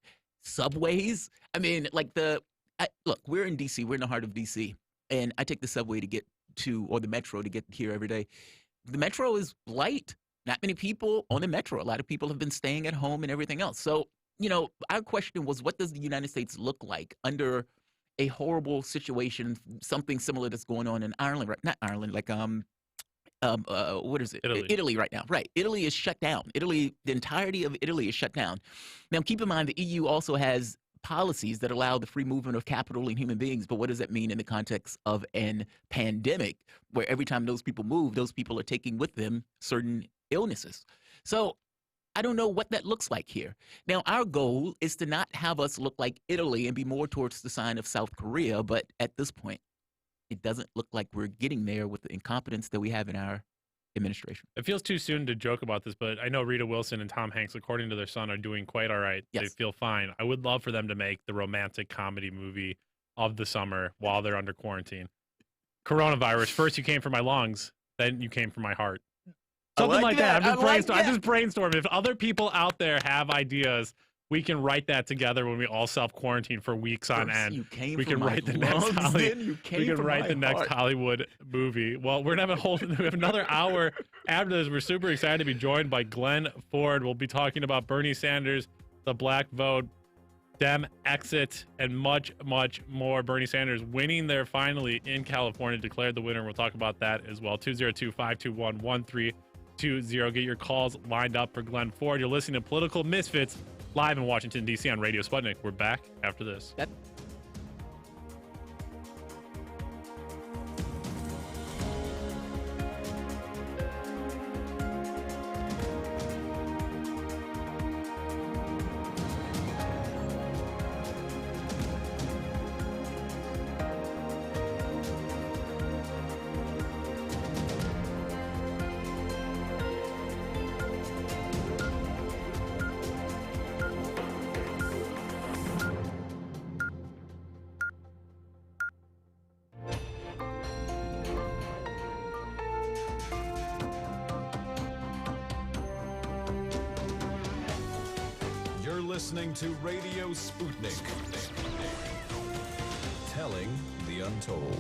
Subways. I mean, like look, we're in D.C. We're in the heart of D.C. And I take the subway to get to, or the metro to get here every day. The metro is light. Not many people on the metro. A lot of people have been staying at home and everything else. So, you know, our question was, what does the United States look like under a horrible situation, something similar that's going on in Ireland, right? Not Ireland, like what is it? Italy right now, right? Italy is shut down. The entirety of Italy is shut down. Now, keep in mind, the EU also has policies that allow the free movement of capital and human beings. But what does that mean in the context of an pandemic, where every time those people move, those people are taking with them certain illnesses? So I don't know what that looks like here. Now, our goal is to not have us look like Italy and be more towards the sign of South Korea. But at this point, it doesn't look like we're getting there with the incompetence that we have in our administration. It feels too soon to joke about this, but I know Rita Wilson and Tom Hanks, according to their son, are doing quite all right. Yes. They feel fine. I would love for them to make the romantic comedy movie of the summer while they're under quarantine. Coronavirus, first you came for my lungs, then you came for my heart. Something like that. I just brainstorm. If other people out there have ideas, We can write that together when we all self-quarantine for weeks on end. You came we from can my write the lungs, next then you came we can from write my the next heart. Hollywood movie. Well, we're gonna we have another hour after this. We're super excited to be joined by Glen Ford. We'll be talking about Bernie Sanders, the black vote, Dem exit, and much, much more. Bernie Sanders winning there finally in California, declared the winner. We'll talk about that as well. 202-521-1320. Get your calls lined up for Glen Ford. You're listening to Political Misfits live in Washington, D.C. on Radio Sputnik. We're back after this. Listening to Radio Sputnik. Telling the untold.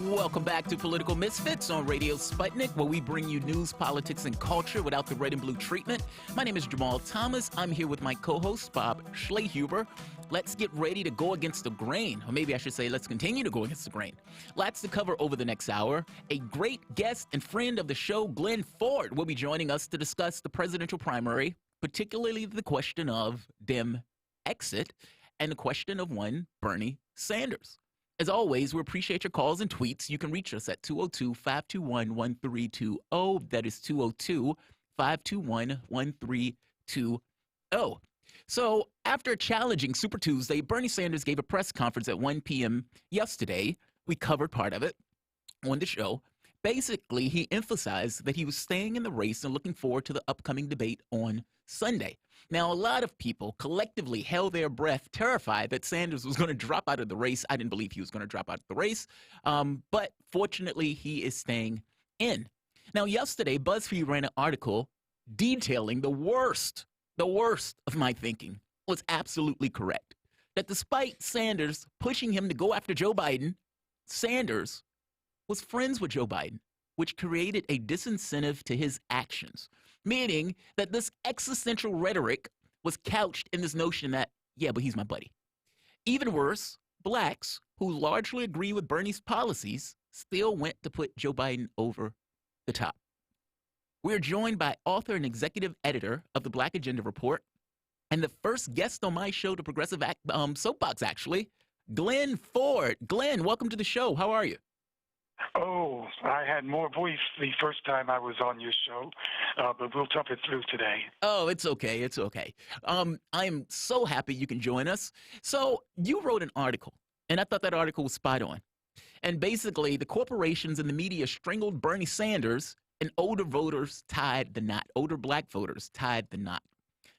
Welcome back to Political Misfits on Radio Sputnik, where we bring you news, politics, and culture without the red and blue treatment. My name is Jamarl Thomas. I'm here with my co-host, Bob Schlehuber. Let's get ready to go against the grain. Or maybe I should say, let's continue to go against the grain. Lots to cover over the next hour. A great guest and friend of the show, Glen Ford, will be joining us to discuss the presidential primary, particularly the question of Dem exit and the question of one Bernie Sanders. As always, we appreciate your calls and tweets. You can reach us at 202-521-1320. That is 202-521-1320. So after a challenging Super Tuesday, Bernie Sanders gave a press conference at 1 p.m. yesterday. We covered part of it on the show. Basically, he emphasized that he was staying in the race and looking forward to the upcoming debate on Sunday. Now, a lot of people collectively held their breath, terrified that Sanders was going to drop out of the race. I didn't believe he was going to drop out of the race, but fortunately, he is staying in. Now, yesterday, BuzzFeed ran an article detailing the worst of my thinking was absolutely correct. That despite Sanders pushing him to go after Joe Biden, Sanders was friends with Joe Biden, which created a disincentive to his actions, meaning that this existential rhetoric was couched in this notion that, yeah, but he's my buddy. Even worse, blacks who largely agree with Bernie's policies still went to put Joe Biden over the top. We're joined by author and executive editor of the Black Agenda Report and the first guest on my show, the Progressive Soapbox, actually, Glen Ford. Glen, welcome to the show. How are you? Oh, I had more voice the first time I was on your show, but we'll tough it through today. Oh, it's okay. It's okay. I'm so happy you can join us. So you wrote an article, and I thought that article was spot on. And basically, the corporations and the media strangled Bernie Sanders, and older voters tied the knot. Older black voters tied the knot.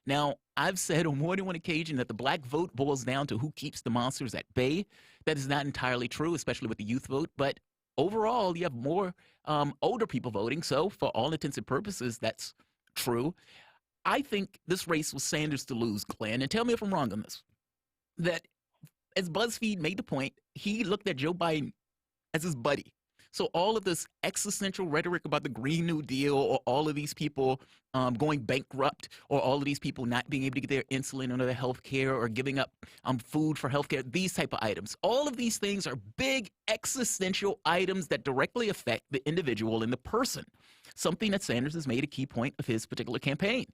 Now, I've said on more than one occasion that the black vote boils down to who keeps the monsters at bay. That is not entirely true, especially with the youth vote, but overall, you have more older people voting, so for all intents and purposes, that's true. I think this race was Sanders to lose, Glenn, and tell me if I'm wrong on this, that as BuzzFeed made the point, he looked at Joe Biden as his buddy. So all of this existential rhetoric about the Green New Deal, or all of these people going bankrupt, or all of these people not being able to get their insulin or their health care, or giving up food for health care, these type of items. All of these things are big existential items that directly affect the individual and the person, something that Sanders has made a key point of his particular campaign.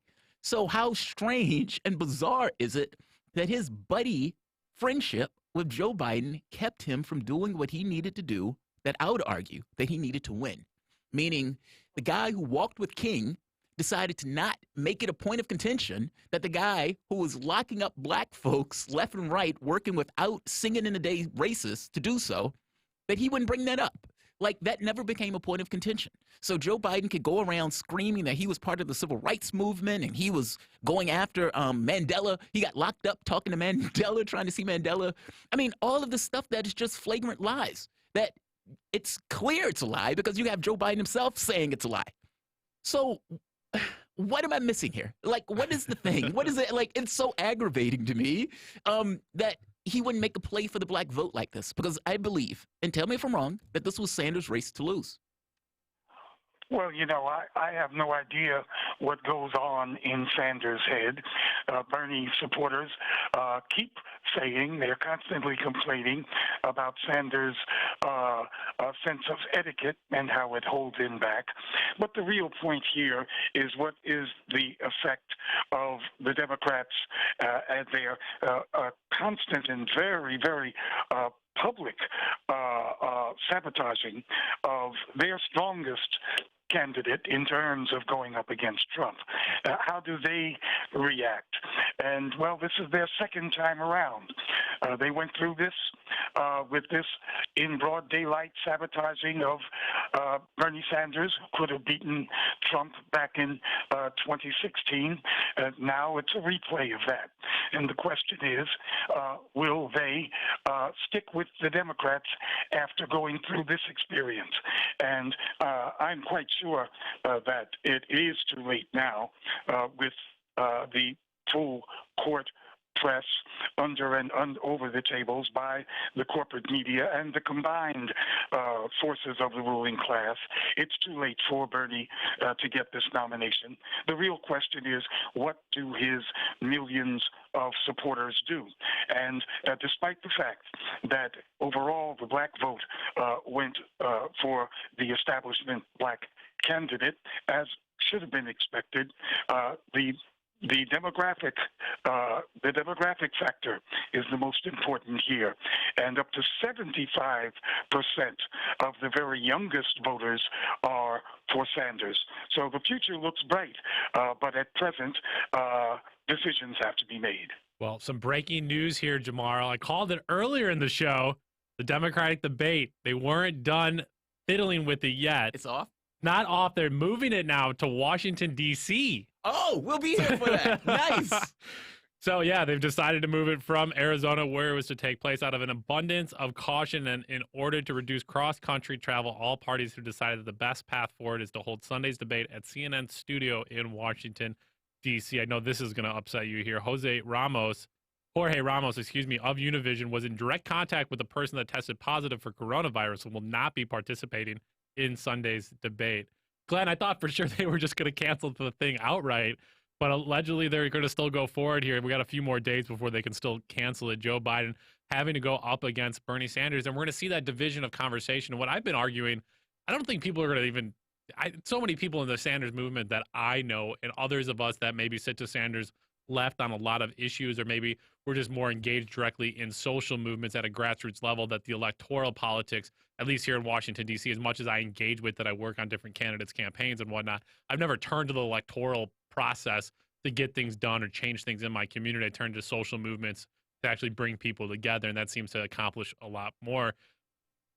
So how strange and bizarre is it that his buddy friendship with Joe Biden kept him from doing what he needed to do, that I would argue that he needed to win, meaning the guy who walked with King decided to not make it a point of contention that the guy who was locking up black folks left and right, working without singing in the day racist to do so, that he wouldn't bring that up. Like, that never became a point of contention. So Joe Biden could go around screaming that he was part of the civil rights movement and he was going after Mandela. He got locked up talking to Mandela, trying to see Mandela. I mean, all of the stuff that is just flagrant lies. That it's clear it's a lie because you have Joe Biden himself saying it's a lie. So what am I missing here? Like, what is the thing? What is it? Like, it's so aggravating to me that he wouldn't make a play for the black vote like this, because I believe, and tell me if I'm wrong, that this was Sanders' race to lose. Well, you know, I have no idea what goes on in Sanders' head. Bernie supporters keep saying, they're constantly complaining about Sanders' sense of etiquette and how it holds him back. But the real point here is what is the effect of the Democrats and their constant and very, very public sabotaging of their strongest candidate in terms of going up against Trump. How do they react? And, well, this is their second time around. They went through this with this in broad daylight sabotaging of Bernie Sanders, who could have beaten Trump back in 2016. Now it's a replay of that. And the question is, will they stick with the Democrats after going through this experience? And I'm quite sure that it is too late now with the full court press under and over the tables by the corporate media and the combined forces of the ruling class. It's too late for Bernie to get this nomination. The real question is, what do his millions of supporters do? And despite the fact that overall the black vote went for the establishment black candidate, as should have been expected, the demographic factor is the most important here, and up to 75% of the very youngest voters are for Sanders. So the future looks bright, but at present, decisions have to be made. Well, some breaking news here, Jamarl. I called it earlier in the show, the Democratic debate. They weren't done fiddling with it yet. It's off? Not off. They're moving it now to Washington, D.C. Oh, we'll be here for that. Nice. So, yeah, they've decided to move it from Arizona, where it was to take place, out of an abundance of caution and in order to reduce cross-country travel. All parties have decided that the best path forward is to hold Sunday's debate at CNN's studio in Washington, D.C. I know this is going to upset you here. Jorge Ramos, of Univision, was in direct contact with the person that tested positive for coronavirus and will not be participating in Sunday's debate. Glenn, I thought for sure they were just going to cancel the thing outright, but allegedly they're going to still go forward here. We got a few more days before they can still cancel it. Joe Biden having to go up against Bernie Sanders, and we're going to see that division of conversation. And what I've been arguing, I don't think people are going to even so many people in the Sanders movement that I know and others of us that maybe sit to Sanders left on a lot of issues, or maybe we're just more engaged directly in social movements at a grassroots level, that the electoral politics, at least here in Washington, D.C., as much as I engage with that, I work on different candidates' campaigns and whatnot, I've never turned to the electoral process to get things done or change things in my community. I turn to social movements to actually bring people together, and that seems to accomplish a lot more.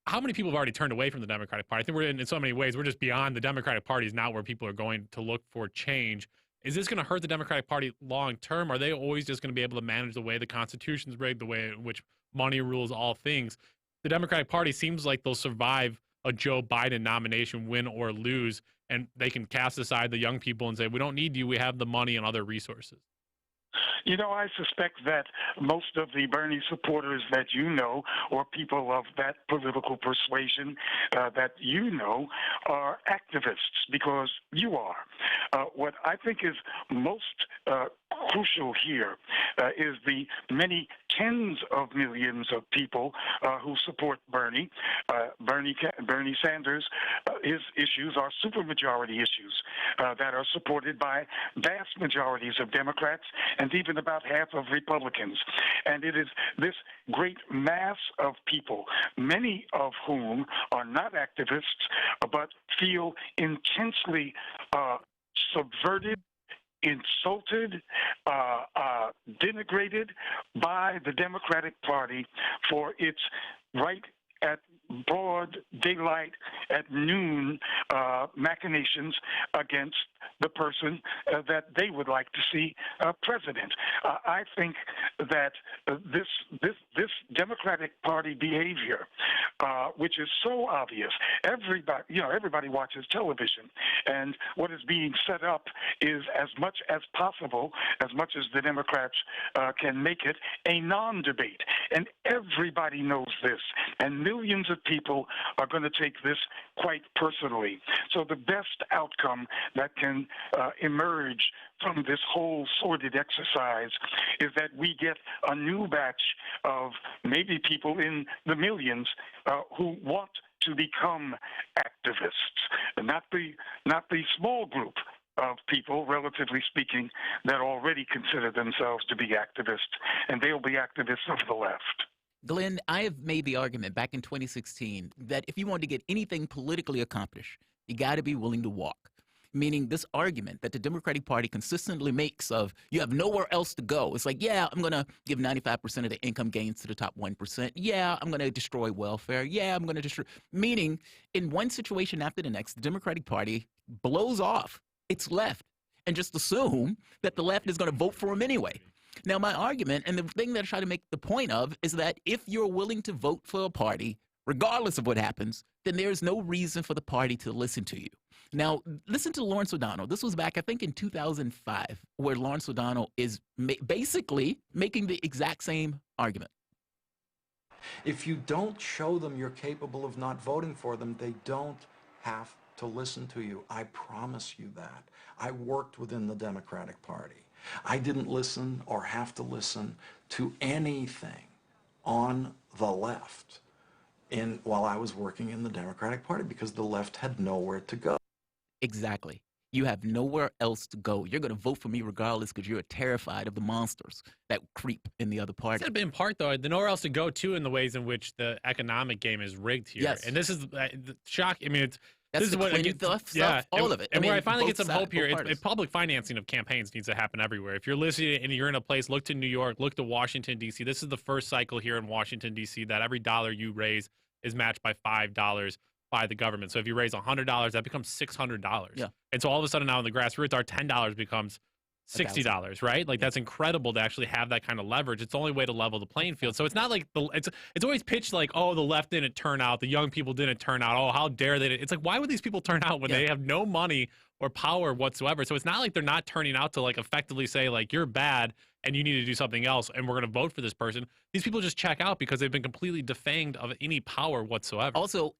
How many people have already turned away from the Democratic Party? I think we're in so many ways, we're just beyond the Democratic Party is not where people are going to look for change. Is this going to hurt the Democratic Party long term? Are they always just going to be able to manage the way the Constitution's rigged, the way in which money rules all things? The Democratic Party seems like they'll survive a Joe Biden nomination, win or lose, and they can cast aside the young people and say, we don't need you, we have the money and other resources. You know, I suspect that most of the Bernie supporters that you know, or people of that political persuasion that you know, are activists, because you are. What I think is most crucial here is the many tens of millions of people who support Bernie. Bernie Sanders, his issues are supermajority issues that are supported by vast majorities of Democrats and even about half of Republicans. And it is this great mass of people, many of whom are not activists, but feel intensely subverted, insulted, denigrated by the Democratic Party for its right at broad daylight, at noon, machinations against the person that they would like to see president. I think that this Democratic Party behavior, which is so obvious, everybody watches television, and what is being set up is, as much as possible, as much as the Democrats can make it, a non-debate, and everybody knows this, and millions of people are going to take this quite personally. So the best outcome that can emerge from this whole sordid exercise is that we get a new batch of maybe people in the millions who want to become activists, and not the small group of people, relatively speaking, that already consider themselves to be activists, and they'll be activists of the left. Glenn, I have made the argument back in 2016 that if you want to get anything politically accomplished, you got to be willing to walk. Meaning this argument that the Democratic Party consistently makes of you have nowhere else to go. It's like, yeah, I'm going to give 95% of the income gains to the top 1%. Yeah, I'm going to destroy welfare. Yeah, I'm going to destroy. Meaning in one situation after the next, the Democratic Party blows off its left and just assume that the left is going to vote for them anyway. Now, my argument, and the thing that I try to make the point of, is that if you're willing to vote for a party, regardless of what happens, then there's no reason for the party to listen to you. Now, listen to Lawrence O'Donnell. This was back, I think, in 2005, where Lawrence O'Donnell is basically making the exact same argument. If you don't show them you're capable of not voting for them, they don't have to listen to you. I promise you that. I worked within the Democratic Party. I didn't listen or have to listen to anything on the left while I was working in the Democratic Party because the left had nowhere to go. Exactly. You have nowhere else to go. You're going to vote for me regardless because you're terrified of the monsters that creep in the other party. It's in part, though, the nowhere else to go, too, in the ways in which the economic game is rigged here. Yes. And this is the shock. I mean, That's this is what stuff, all of it. And where I finally get some hope here, it's public financing of campaigns needs to happen everywhere. If you're listening and you're in a place, look to New York, look to Washington, D.C. This is the first cycle here in Washington, D.C. that every dollar you raise is matched by $5 by the government. So if you raise $100, that becomes $600. Yeah. And so all of a sudden now in the grassroots, our $10 becomes $60, right? Like that's incredible to actually have that kind of leverage. It's the only way to level the playing field. So it's not like it's always pitched like, oh, the left didn't turn out, the young people didn't turn out. Oh, how dare they? It's like, why would these people turn out when they have no money or power whatsoever? So it's not like they're not turning out to like effectively say like you're bad and you need to do something else and we're going to vote for this person. These people just check out because they've been completely defanged of any power whatsoever. Also,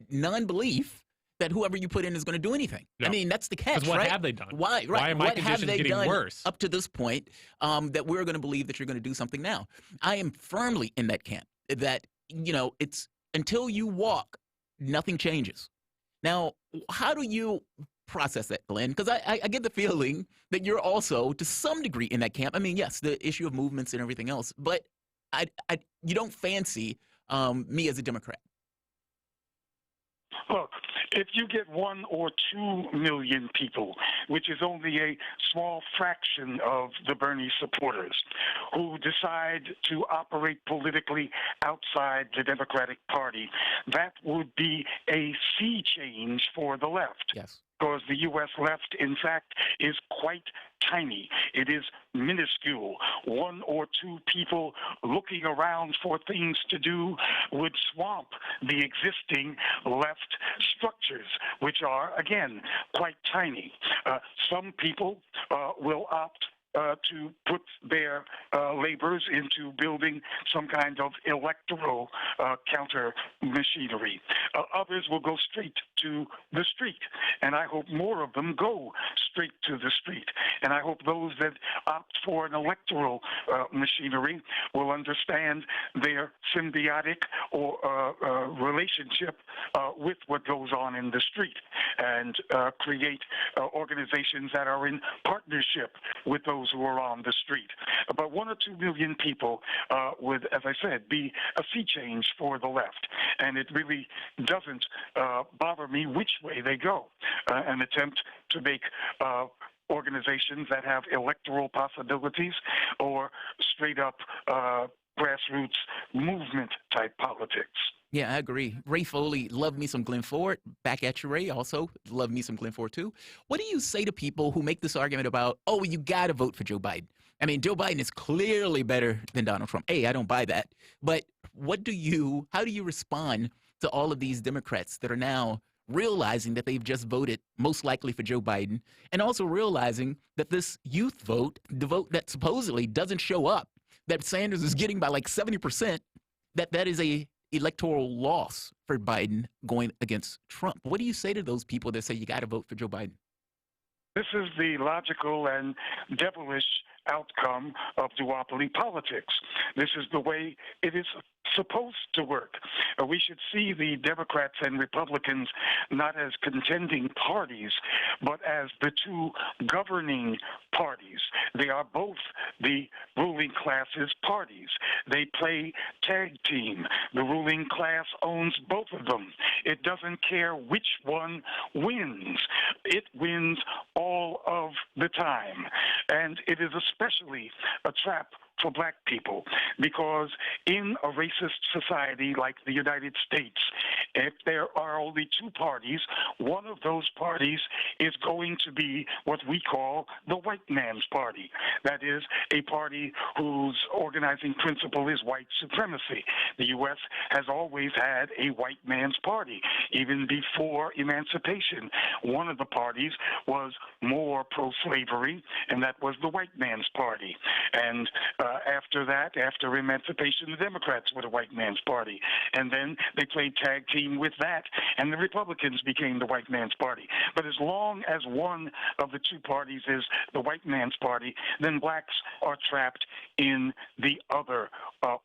non-belief that whoever you put in is going to do anything. No. I mean, that's the catch, what right? have they done? Why are my what conditions have they getting done worse? Up to this point that we're going to believe that you're going to do something now? I am firmly in that camp that, it's until you walk, nothing changes. Now, how do you process that, Glenn? Because I get the feeling that you're also, to some degree, in that camp. I mean, yes, the issue of movements and everything else, but you don't fancy me as a Democrat. Look, if you get 1 or 2 million people, which is only a small fraction of the Bernie supporters, who decide to operate politically outside the Democratic Party, that would be a sea change for the left. Yes. Because the U.S. left, in fact, is quite tiny. It is minuscule. 1 or 2 people looking around for things to do would swamp the existing left structures, which are, again, quite tiny. Some people will opt to put their labors into building some kind of electoral counter machinery. Others will go straight to the street, and I hope more of them go straight to the street. And I hope those that opt for an electoral machinery will understand their symbiotic or relationship with what goes on in the street and create organizations that are in partnership with those who are on the street. About 1 or 2 million people would, as I said, be a sea change for the left. And it really doesn't bother me which way they go. An attempt to make organizations that have electoral possibilities or straight up grassroots movement type politics. Yeah, I agree. Ray Foley, love me some Glen Ford. Back at you, Ray. Also, love me some Glen Ford, too. What do you say to people who make this argument about, oh, you got to vote for Joe Biden? I mean, Joe Biden is clearly better than Donald Trump. I don't buy that. But how do you respond to all of these Democrats that are now realizing that they've just voted most likely for Joe Biden, and also realizing that this youth vote, the vote that supposedly doesn't show up, that Sanders is getting by like 70%, that is a electoral loss for Biden going against Trump? What do you say to those people that say you got to vote for Joe Biden? This is the logical and devilish outcome of duopoly politics. This is the way it is supposed to work. We should see the Democrats and Republicans not as contending parties, but as the two governing parties. They are both the ruling class's parties. They play tag team. The ruling class owns both of them. It doesn't care which one wins. It wins all of the time. And it is especially a trap for black people, because in a racist society like the United States, if there are only two parties, one of those parties is going to be what we call the white man's party. That is, a party whose organizing principle is white supremacy. The U.S. has always had a white man's party. Even before emancipation, one of the parties was more pro-slavery, and that was the white man's party. And after that, after emancipation, the Democrats were the white man's party. And then they played tag team with that, and the Republicans became the white man's party. But as long as one of the two parties is the white man's party, then blacks are trapped in the other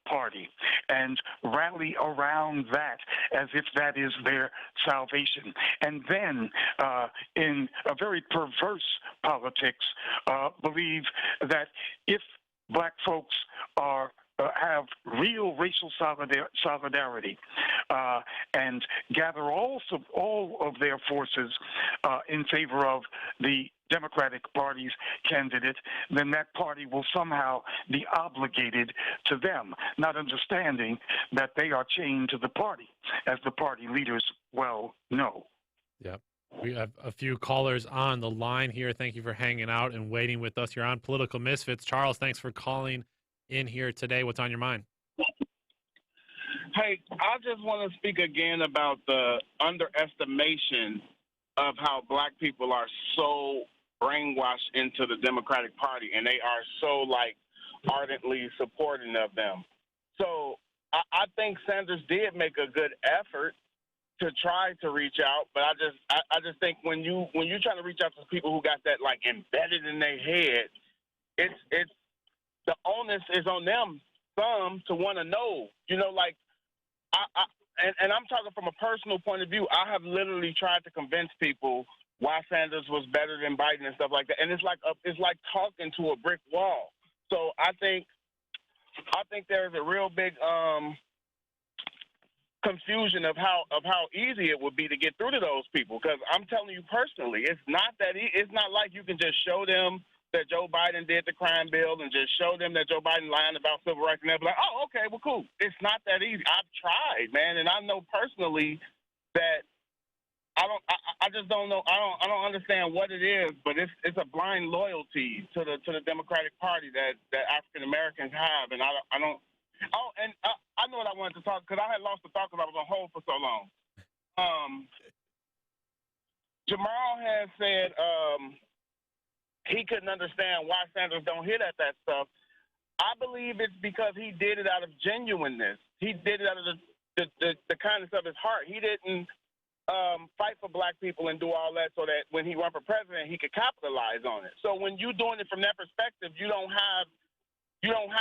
party and rally around that as if that is their salvation. And then, in a very perverse politics, believe that if black folks have real racial solidarity and gather all of their forces in favor of the Democratic Party's candidate, then that party will somehow be obligated to them, not understanding that they are chained to the party, as the party leaders well know. Yep. We have a few callers on the line here. Thank you for hanging out and waiting with us. You're on Political Misfits. Charles, thanks for calling in here today. What's on your mind? Hey, I just want to speak again about the underestimation of how black people are so brainwashed into the Democratic Party, and they are so, ardently supporting of them. So I think Sanders did make a good effort to try to reach out, but I just think when you're trying to reach out to people who got that embedded in their head, it's the onus is on them some to want to know. And I'm talking from a personal point of view. I have literally tried to convince people why Sanders was better than Biden and stuff like that, and it's like talking to a brick wall. So I think there's a real big confusion of how easy it would be to get through to those people. Because I'm telling you personally, it's not like you can just show them that Joe Biden did the crime bill and just show them that Joe Biden lying about civil rights, and they'll be like, oh, okay, well, cool. It's not that easy. I've tried, man, and I know personally that I just don't know. I don't understand what it is, but it's a blind loyalty to the Democratic Party that African Americans have, and I don't. Oh, and I know what I wanted to talk, because I had lost the thought because I was on hold for so long. Jamarl has said he couldn't understand why Sanders don't hit at that stuff. I believe it's because he did it out of genuineness. He did it out of the kindness of his heart. He didn't fight for black people and do all that so that when he run for president, he could capitalize on it. So when you're doing it from that perspective, you don't have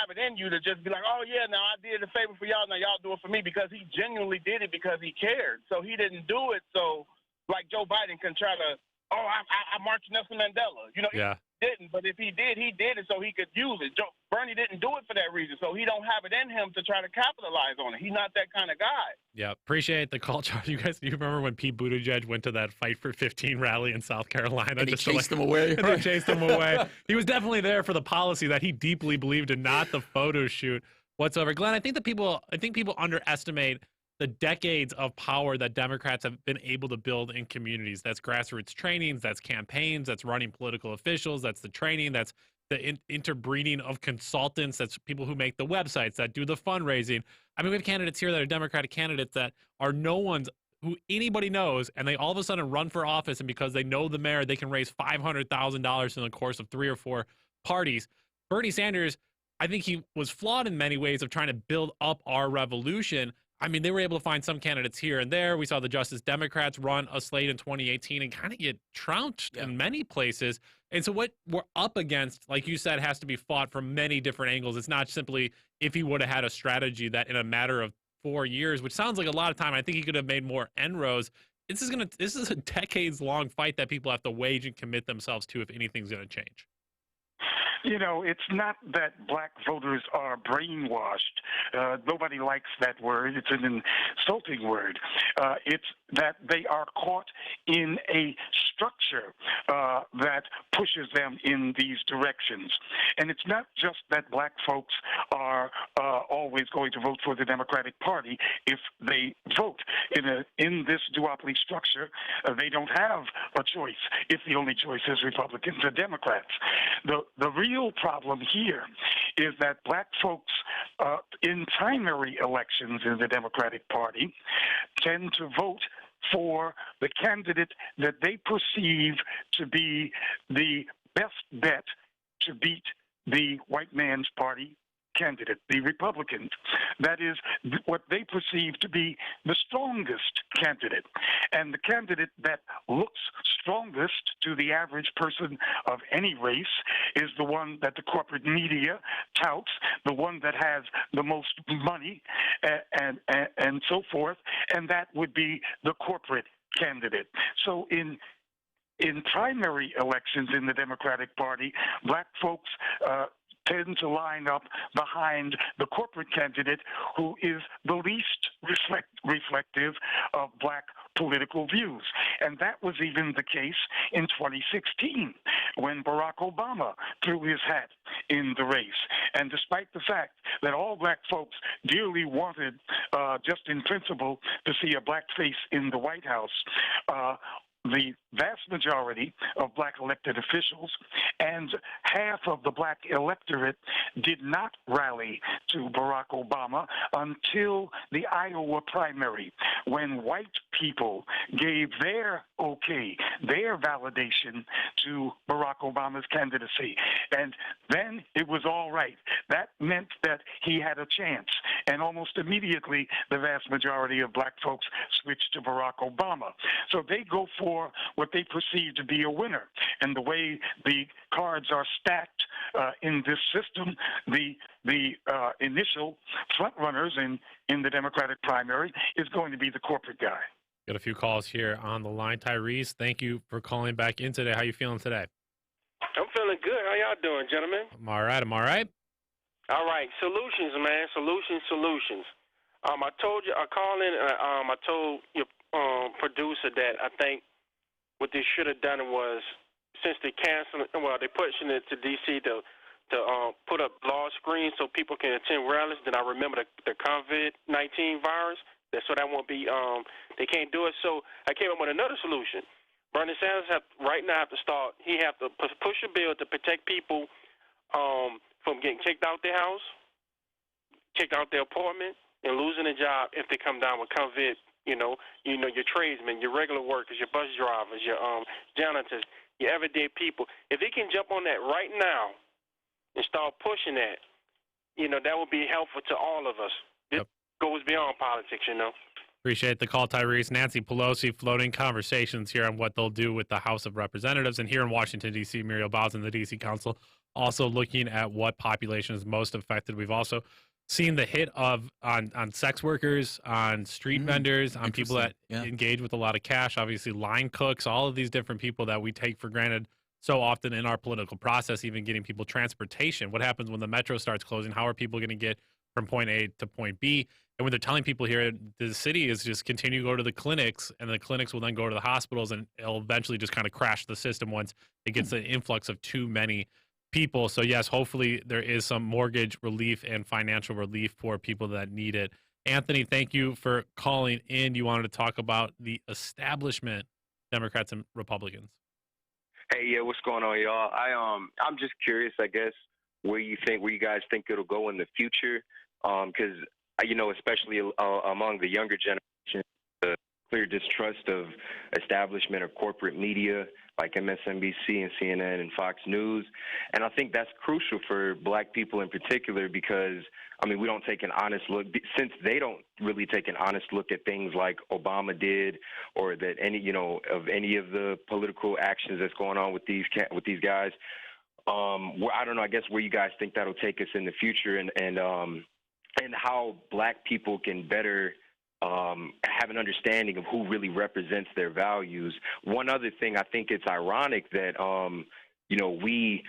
it in you to just be like, oh, yeah, now I did a favor for y'all, now y'all do it for me, because he genuinely did it because he cared. So he didn't do it so, like Joe Biden can try to, I marched Nelson Mandela. Yeah. He didn't, but if he did it so he could use it. Bernie didn't do it for that reason, so he don't have it in him to try to capitalize on it. He's not that kind of guy. Yeah, appreciate the call, Charles. You remember when Pete Buttigieg went to that Fight for 15 rally in South Carolina? And they chased him away. And they chased him away. He was definitely there for the policy that he deeply believed in, not the photo shoot whatsoever. Glenn, I think people underestimate the decades of power that Democrats have been able to build in communities. That's grassroots trainings, that's campaigns, that's running political officials, that's the training, that's the interbreeding of consultants, that's people who make the websites, that do the fundraising. I mean, we have candidates here that are Democratic candidates that are no one's who anybody knows, and they all of a sudden run for office, and because they know the mayor, they can raise $500,000 in the course of 3 or 4 parties. Bernie Sanders, I think he was flawed in many ways of trying to build up our revolution. I mean, they were able to find some candidates here and there. We saw the Justice Democrats run a slate in 2018 and kind of get trounced in many places. And so what we're up against, like you said, has to be fought from many different angles. It's not simply if he would have had a strategy that in a matter of 4 years, which sounds like a lot of time, I think he could have made more inroads. This is a decades-long fight that people have to wage and commit themselves to if anything's going to change. You know, it's not that black voters are brainwashed. Nobody likes that word. It's an insulting word. It's that they are caught in a structure that pushes them in these directions. And it's not just that black folks are always going to vote for the Democratic Party if they vote. In this duopoly structure, they don't have a choice if the only choice is Republicans or Democrats. The real problem here is that black folks in primary elections in the Democratic Party tend to vote for the candidate that they perceive to be the best bet to beat the white man's party candidate, the Republicans. That is what they perceive to be the strongest candidate. And the candidate that looks strongest to the average person of any race is the one that the corporate media touts, the one that has the most money, and so forth, and that would be the corporate candidate. So in primary elections in the Democratic Party, black folks tend to line up behind the corporate candidate who is the least reflective of black political views. And that was even the case in 2016 when Barack Obama threw his hat in the race. And despite the fact that all black folks dearly wanted, just in principle, to see a black face in the White House, the vast majority of black elected officials and half of the black electorate did not rally to Barack Obama until the Iowa primary, when white people gave their okay, their validation to Barack Obama's candidacy. And then it was all right. That meant that he had a chance. And almost immediately, the vast majority of black folks switched to Barack Obama. So they go for what they perceive to be a winner. And the way the cards are stacked in this system, the initial front runners in the Democratic primary is going to be the corporate guy. Got a few calls here on the line. Tyrese, thank you for calling back in today. How you feeling today? I'm feeling good. How y'all doing, gentlemen? I'm all right. All right. Solutions, man. Solutions. I told you, I called in, I told your producer that I think what they should have done was, since they canceling, they're pushing it to D.C. to put up large screens so people can attend rallies. Then I remember the COVID-19 virus. So that won't be, they can't do it. So I came up with another solution. Bernie Sanders right now have to start, he have to push a bill to protect people from getting kicked out their house, kicked out their apartment, and losing a job if they come down with COVID. You know, your tradesmen, your regular workers, your bus drivers, your janitors, your everyday people. If they can jump on that right now and start pushing that, that would be helpful to all of us. This goes beyond politics, Appreciate the call, Tyrese. Nancy Pelosi floating conversations here on what they'll do with the House of Representatives. And here in Washington, D.C., Muriel Bowser, the D.C. Council, also looking at what population is most affected. We've also seen the hit on sex workers, on street vendors, on people that engage with a lot of cash, obviously line cooks, all of these different people that we take for granted so often in our political process, even getting people transportation. What happens when the metro starts closing? How are people going to get from point A to point B? And when they're telling people here, the city is just continue to go to the clinics, and the clinics will then go to the hospitals, and it'll eventually just kind of crash the system once it gets an influx of too many people. So yes, hopefully there is some mortgage relief and financial relief for people that need it. Anthony, thank you for calling in. You wanted to talk about the establishment, Democrats and Republicans. Hey, yeah, what's going on, y'all? I'm just curious, I guess, where you guys think it'll go in the future, because especially among the younger generation, the clear distrust of establishment or corporate media like MSNBC and CNN and Fox News, and I think that's crucial for Black people in particular because we don't take an honest look since they don't really take an honest look at things like Obama did, or that any of the political actions that's going on with these guys. I don't know. I guess where you guys think that'll take us in the future, and how Black people can better have an understanding of who really represents their values. One other thing, I think it's ironic that we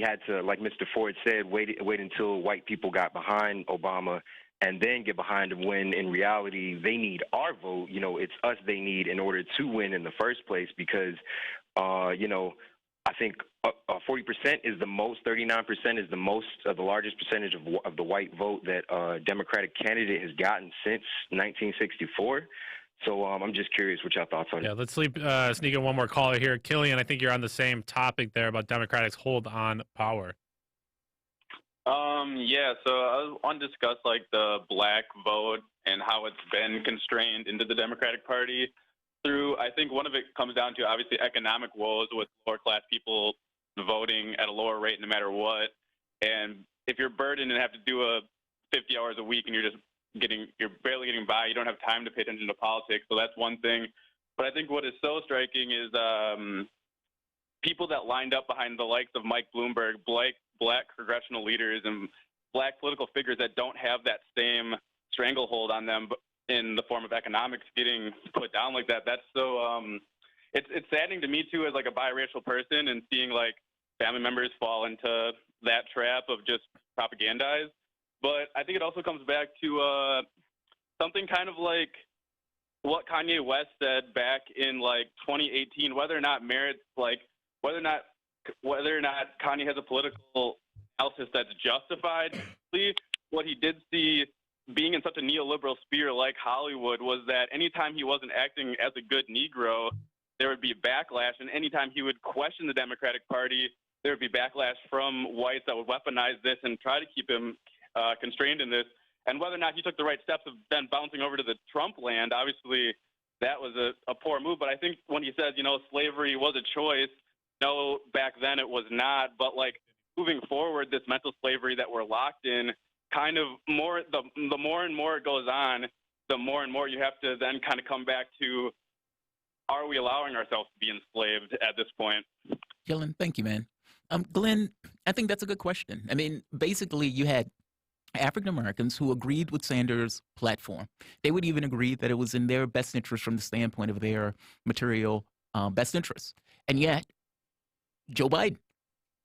had to, like Mr. Ford said, wait until white people got behind Obama and then get behind him, when in reality they need our vote. It's us they need in order to win in the first place, because I think 40% is the most, 39% is the most, the largest percentage of the white vote that a Democratic candidate has gotten since 1964. So I'm just curious what y'all thoughts on it. Yeah, let's sneak in one more caller here. Killian, I think you're on the same topic there about Democrats' hold on power. Yeah, so I want to discuss the Black vote and how it's been constrained into the Democratic Party through, I think one of it comes down to obviously economic woes with lower class people voting at a lower rate no matter what. And if you're burdened and have to do 50 hours a week and you're barely getting by, you don't have time to pay attention to politics. So that's one thing. But I think what is so striking is people that lined up behind the likes of Mike Bloomberg, Black congressional leaders and Black political figures that don't have that same stranglehold on them in the form of economics getting put down like that. That's so it's saddening to me too, as a biracial person, and seeing family members fall into that trap of just propagandize. But I think it also comes back to something kind of like what Kanye West said back in 2018, whether or not whether or not Kanye has a political analysis that's justified. What he did see being in such a neoliberal sphere like Hollywood was that anytime he wasn't acting as a good Negro, there would be backlash. And anytime he would question the Democratic Party, there would be backlash from whites that would weaponize this and try to keep him constrained in this. And whether or not he took the right steps of then bouncing over to the Trump land, obviously that was a poor move. But I think when he says, slavery was a choice, no, back then it was not. But moving forward, this mental slavery that we're locked in, kind of the more and more it goes on, the more and more you have to then kind of come back to, are we allowing ourselves to be enslaved at this point? Glen, thank you, man. Glenn, I think that's a good question. Basically, you had African Americans who agreed with Sanders' platform. They would even agree that it was in their best interest from the standpoint of their material best interests. And yet, Joe Biden.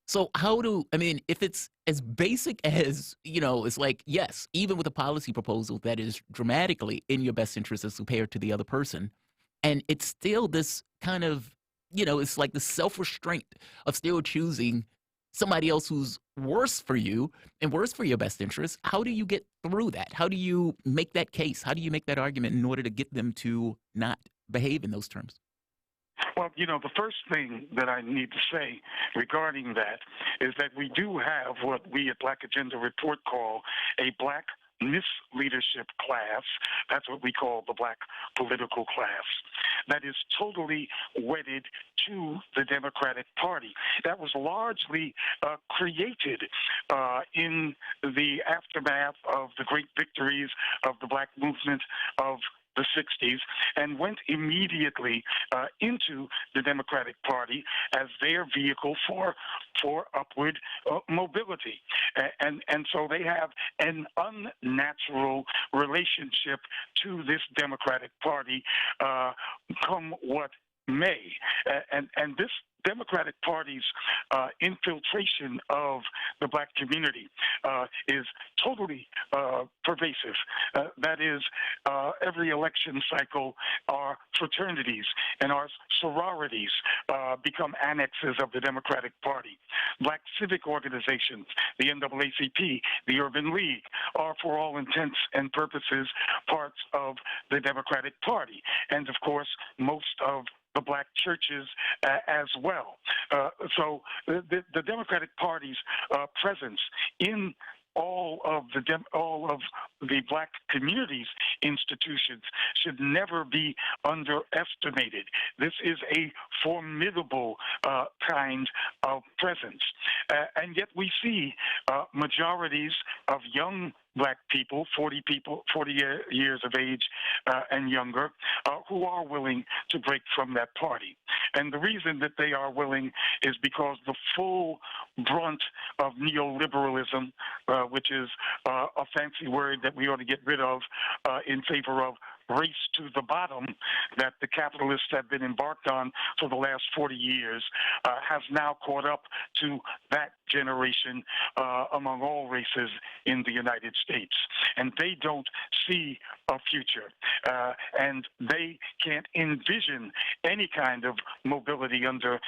So if it's as basic as, it's yes, even with a policy proposal that is dramatically in your best interest as compared to the other person, and it's still this kind of, it's like the self-restraint of still choosing somebody else who's worse for you and worse for your best interest. How do you get through that? How do you make that case? How do you make that argument in order to get them to not behave in those terms? Well, the first thing that I need to say regarding that is that we do have what we at Black Agenda Report call a Black misleadership class. That's what we call the Black political class. That is totally wedded to the Democratic Party. That was largely created in the aftermath of the great victories of the Black movement of the 60s, and went immediately into the Democratic Party as their vehicle for upward mobility. And so they have an unnatural relationship to this Democratic Party, come what may. And this Democratic Party's infiltration of the black community is totally pervasive. That is, every election cycle, our fraternities and our sororities become annexes of the Democratic Party. Black civic organizations, the NAACP, the Urban League, are for all intents and purposes parts of the Democratic Party. And of course, most of the black churches as well. So the Democratic Party's presence in all of the black community's institutions should never be underestimated. This is a formidable kind of presence. And yet we see majorities of young black people, 40 years of age and younger, who are willing to break from that party. And the reason that they are willing is because the full brunt of neoliberalism, which is a fancy word that we ought to get rid of in favor of race to the bottom, that the capitalists have been embarked on for the last 40 years, has now caught up to that generation among all races in the United States. And they don't see a future. And they can't envision any kind of mobility under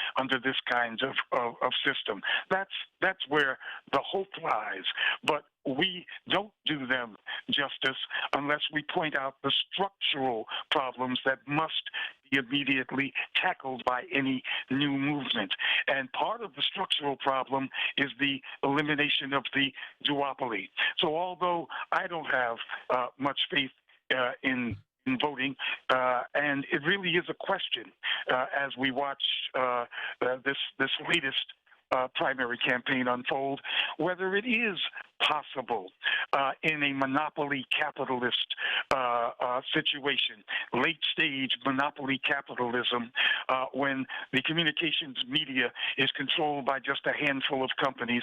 this kind of system. That's where the hope lies. But we don't do them justice unless we point out the structural problems that must be immediately tackled by any new movement. And part of the structural problem is the elimination of the duopoly. So although I don't have much faith in voting, and it really is a question as we watch this latest primary campaign unfold, whether it is possible in a monopoly capitalist situation, late-stage monopoly capitalism, when the communications media is controlled by just a handful of companies,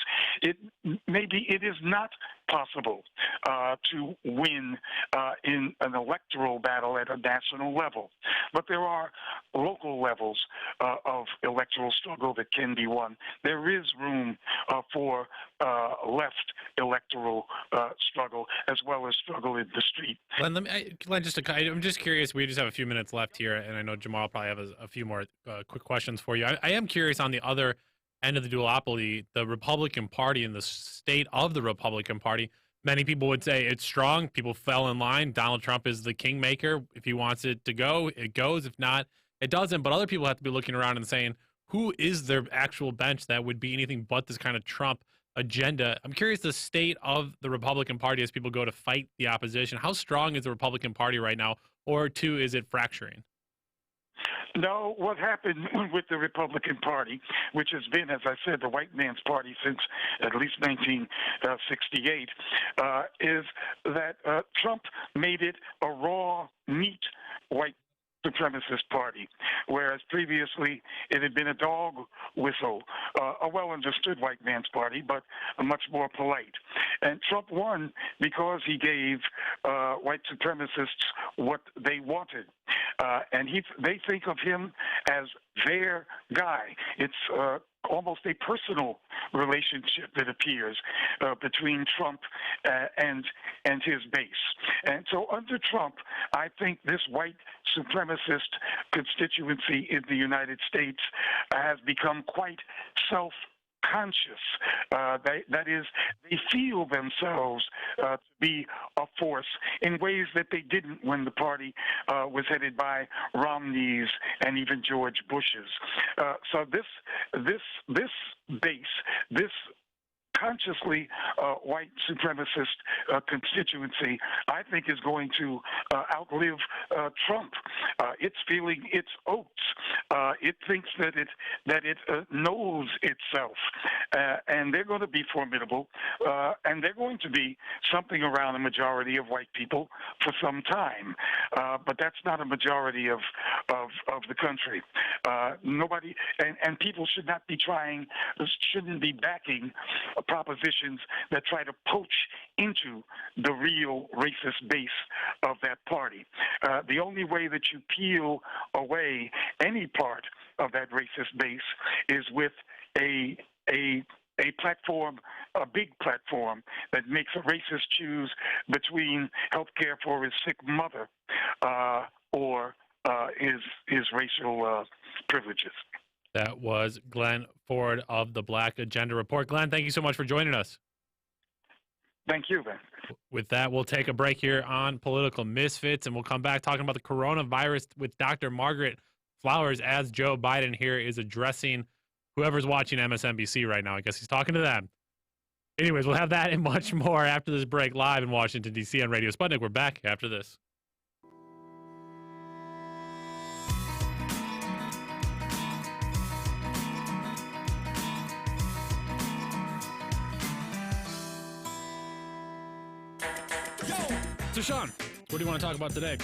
maybe it is not possible to win in an electoral battle at a national level. But there are local levels of electoral struggle that can be won. There is room for left electoral struggle as well as struggle in the street. Glenn, I'm just curious. We just have a few minutes left here, and I know Jamarl probably have a few more quick questions for you. I am curious on the other end of the duopoly, the Republican Party and the state of the Republican Party. Many people would say it's strong. People fell in line. Donald Trump is the kingmaker. If he wants it to go, it goes. If not, it doesn't. But other people have to be looking around and saying, who is their actual bench that would be anything but this kind of Trump agenda? I'm curious the state of the Republican Party as people go to fight the opposition. How strong is the Republican Party right now? Or two, is it fracturing? No, what happened with the Republican Party, which has been, as I said, the white man's party since at least 1968, is that Trump made it a raw, neat white supremacist party, whereas previously it had been a dog whistle, a well-understood white man's party, but much more polite. And Trump won because he gave white supremacists what they wanted. And they think of him as their guy. It's almost a personal relationship that appears between Trump and his base. And so under Trump, I think this white supremacist constituency in the United States has become quite self-conscious. That is, they feel themselves to be a force in ways that they didn't when the party was headed by Romney's and even George Bush's. So this base, this consciously white supremacist constituency, I think is going to outlive Trump. It's feeling its oats. It thinks that it knows itself, and they're going to be formidable, and they're going to be something around a majority of white people for some time. But that's not a majority of the country. Nobody and people shouldn't be backing propositions that try to poach into the real racist base of that party. The only way that you peel away any part of that racist base is with a platform, a big platform that makes a racist choose between health care for his sick mother or his racial privileges. That was Glen Ford of the Black Agenda Report. Glenn, thank you so much for joining us. Thank you, Ben. With that, we'll take a break here on Political Misfits, and we'll come back talking about the coronavirus with Dr. Margaret Flowers as Joe Biden here is addressing whoever's watching MSNBC right now. I guess he's talking to them. Anyways, we'll have that and much more after this break live in Washington, D.C. on Radio Sputnik. We're back after this. So, Sean, what do you want to talk about today?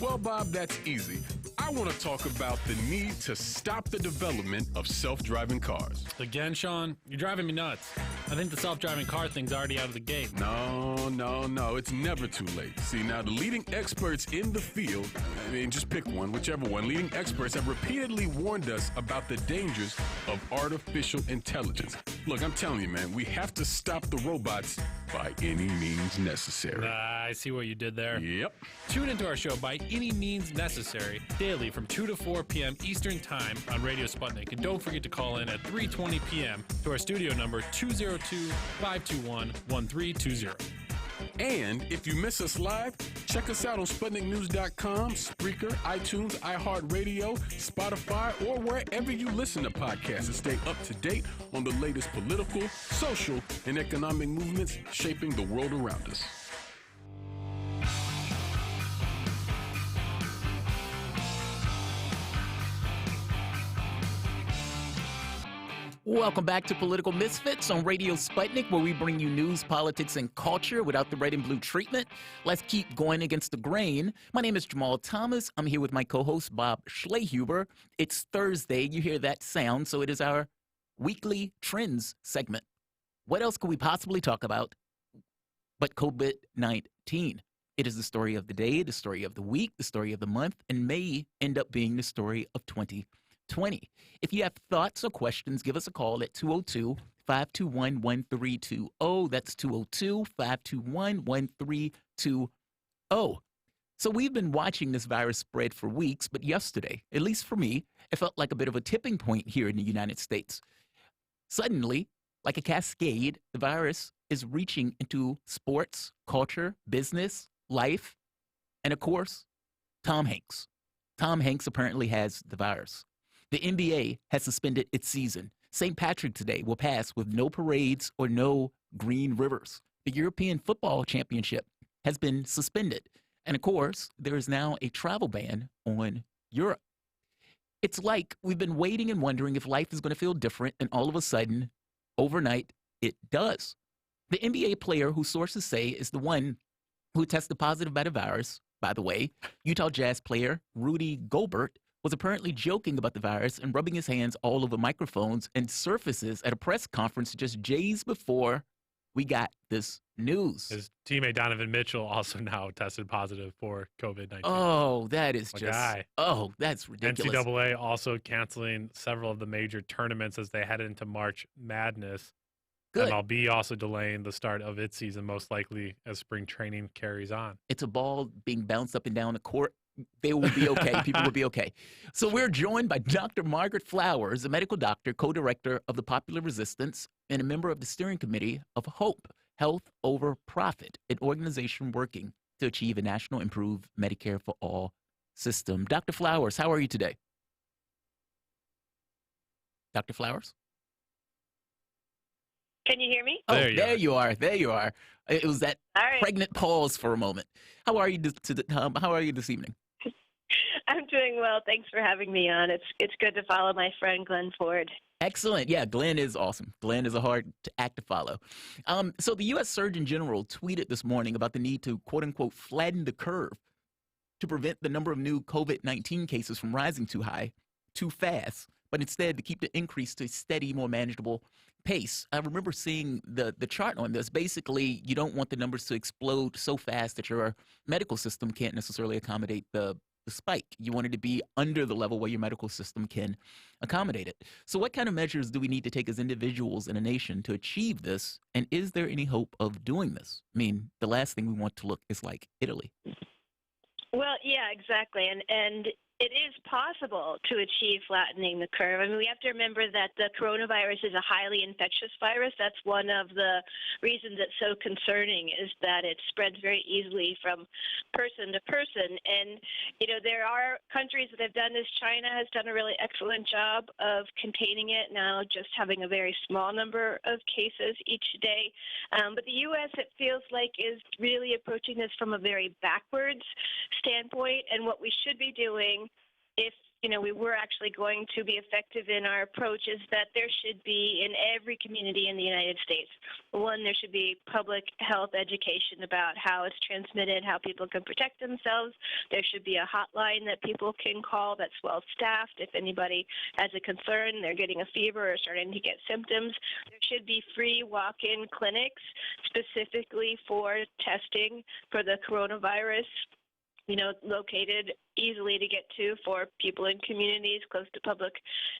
Well, Bob, that's easy. I want to talk about the need to stop the development of self-driving cars. Again, Sean, you're driving me nuts. I think the self-driving car thing's already out of the gate. No. It's never too late. See, now the leading experts in the field, I mean, just pick one, whichever one, leading experts have repeatedly warned us about the dangers of artificial intelligence. Look, I'm telling you, man, we have to stop the robots by any means necessary. I see what you did there. Yep. Tune into our show by any means necessary daily from 2 to 4 p.m. Eastern Time on Radio Sputnik. And don't forget to call in at 3:20 p.m. to our studio number 202-521-1320. And if you miss us live, check us out on SputnikNews.com, Spreaker, iTunes, iHeartRadio, Spotify, or wherever you listen to podcasts and stay up to date on the latest political, social, and economic movements shaping the world around us. Welcome back to Political Misfits on Radio Sputnik, where we bring you news, politics, and culture without the red and blue treatment. Let's keep going against the grain. My name is Jamarl Thomas. I'm here with my co-host, Bob Schlehuber. It's Thursday. You hear that sound, so it is our weekly trends segment. What else could we possibly talk about but COVID-19? It is the story of the day, the story of the week, the story of the month, and may end up being the story of 2020. If you have thoughts or questions, give us a call at 202-521-1320. That's 202-521-1320. So we've been watching this virus spread for weeks, but yesterday, at least for me, it felt like a bit of a tipping point here in the United States. Suddenly, like a cascade, the virus is reaching into sports, culture, business, life, and of course, Tom Hanks. Tom Hanks apparently has the virus. The NBA has suspended its season. St. Patrick's Day will pass with no parades or no green rivers. The European Football Championship has been suspended. And of course, there is now a travel ban on Europe. It's like we've been waiting and wondering if life is going to feel different, and all of a sudden, overnight, it does. The NBA player who sources say is the one who tested positive by the virus, by the way, Utah Jazz player Rudy Gobert, was apparently joking about the virus and rubbing his hands all over microphones and surfaces at a press conference just days before we got this news. His teammate Donovan Mitchell also now tested positive for COVID-19. Oh, that is oh, that's ridiculous. NCAA also canceling several of the major tournaments as they head into March Madness. Good. MLB also delaying the start of its season, most likely as spring training carries on. It's a ball being bounced up and down the court. They will be okay. People will be okay. So we're joined by Dr. Margaret Flowers, a medical doctor, co-director of the Popular Resistance, and a member of the steering committee of HOPE, Health Over Profit, an organization working to achieve a national improved Medicare for all system. Dr. Flowers, how are you today? Dr. Flowers? Can you hear me? Oh, there you are. There you are. It was that pregnant pause for a moment. How are you how are you this evening? I'm doing well. Thanks for having me on. It's good to follow my friend Glen Ford. Excellent. Yeah, Glen is awesome. Glen is a hard act to follow. So the U.S. Surgeon General tweeted this morning about the need to, quote unquote, flatten the curve to prevent the number of new COVID-19 cases from rising too high, too fast. but instead to keep the increase to a steady, more manageable pace. I remember seeing the chart on this. Basically, you don't want the numbers to explode so fast that your medical system can't necessarily accommodate the spike. You want it to be under the level where your medical system can accommodate it. So what kind of measures do we need to take as individuals in a nation to achieve this? And is there any hope of doing this? I mean, the last thing we want to look is like Italy. Well, yeah, exactly. And it is possible to achieve flattening the curve. I mean, we have to remember that the coronavirus is a highly infectious virus. That's one of the reasons it's so concerning, is that it spreads very easily from person to person. And, you know, there are countries that have done this. China has done a really excellent job of containing it, now just having a very small number of cases each day. But the U.S., it feels like, is really approaching this from a very backwards standpoint. And what we should be doing, if we were actually going to be effective in our approach, is that there should be in every community in the United States, one, there should be public health education about how it's transmitted, how people can protect themselves. There should be a hotline that people can call that's well staffed if anybody has a concern, they're getting a fever or starting to get symptoms. There should be free walk-in clinics specifically for testing for the coronavirus, located easily to get to for people in communities close to public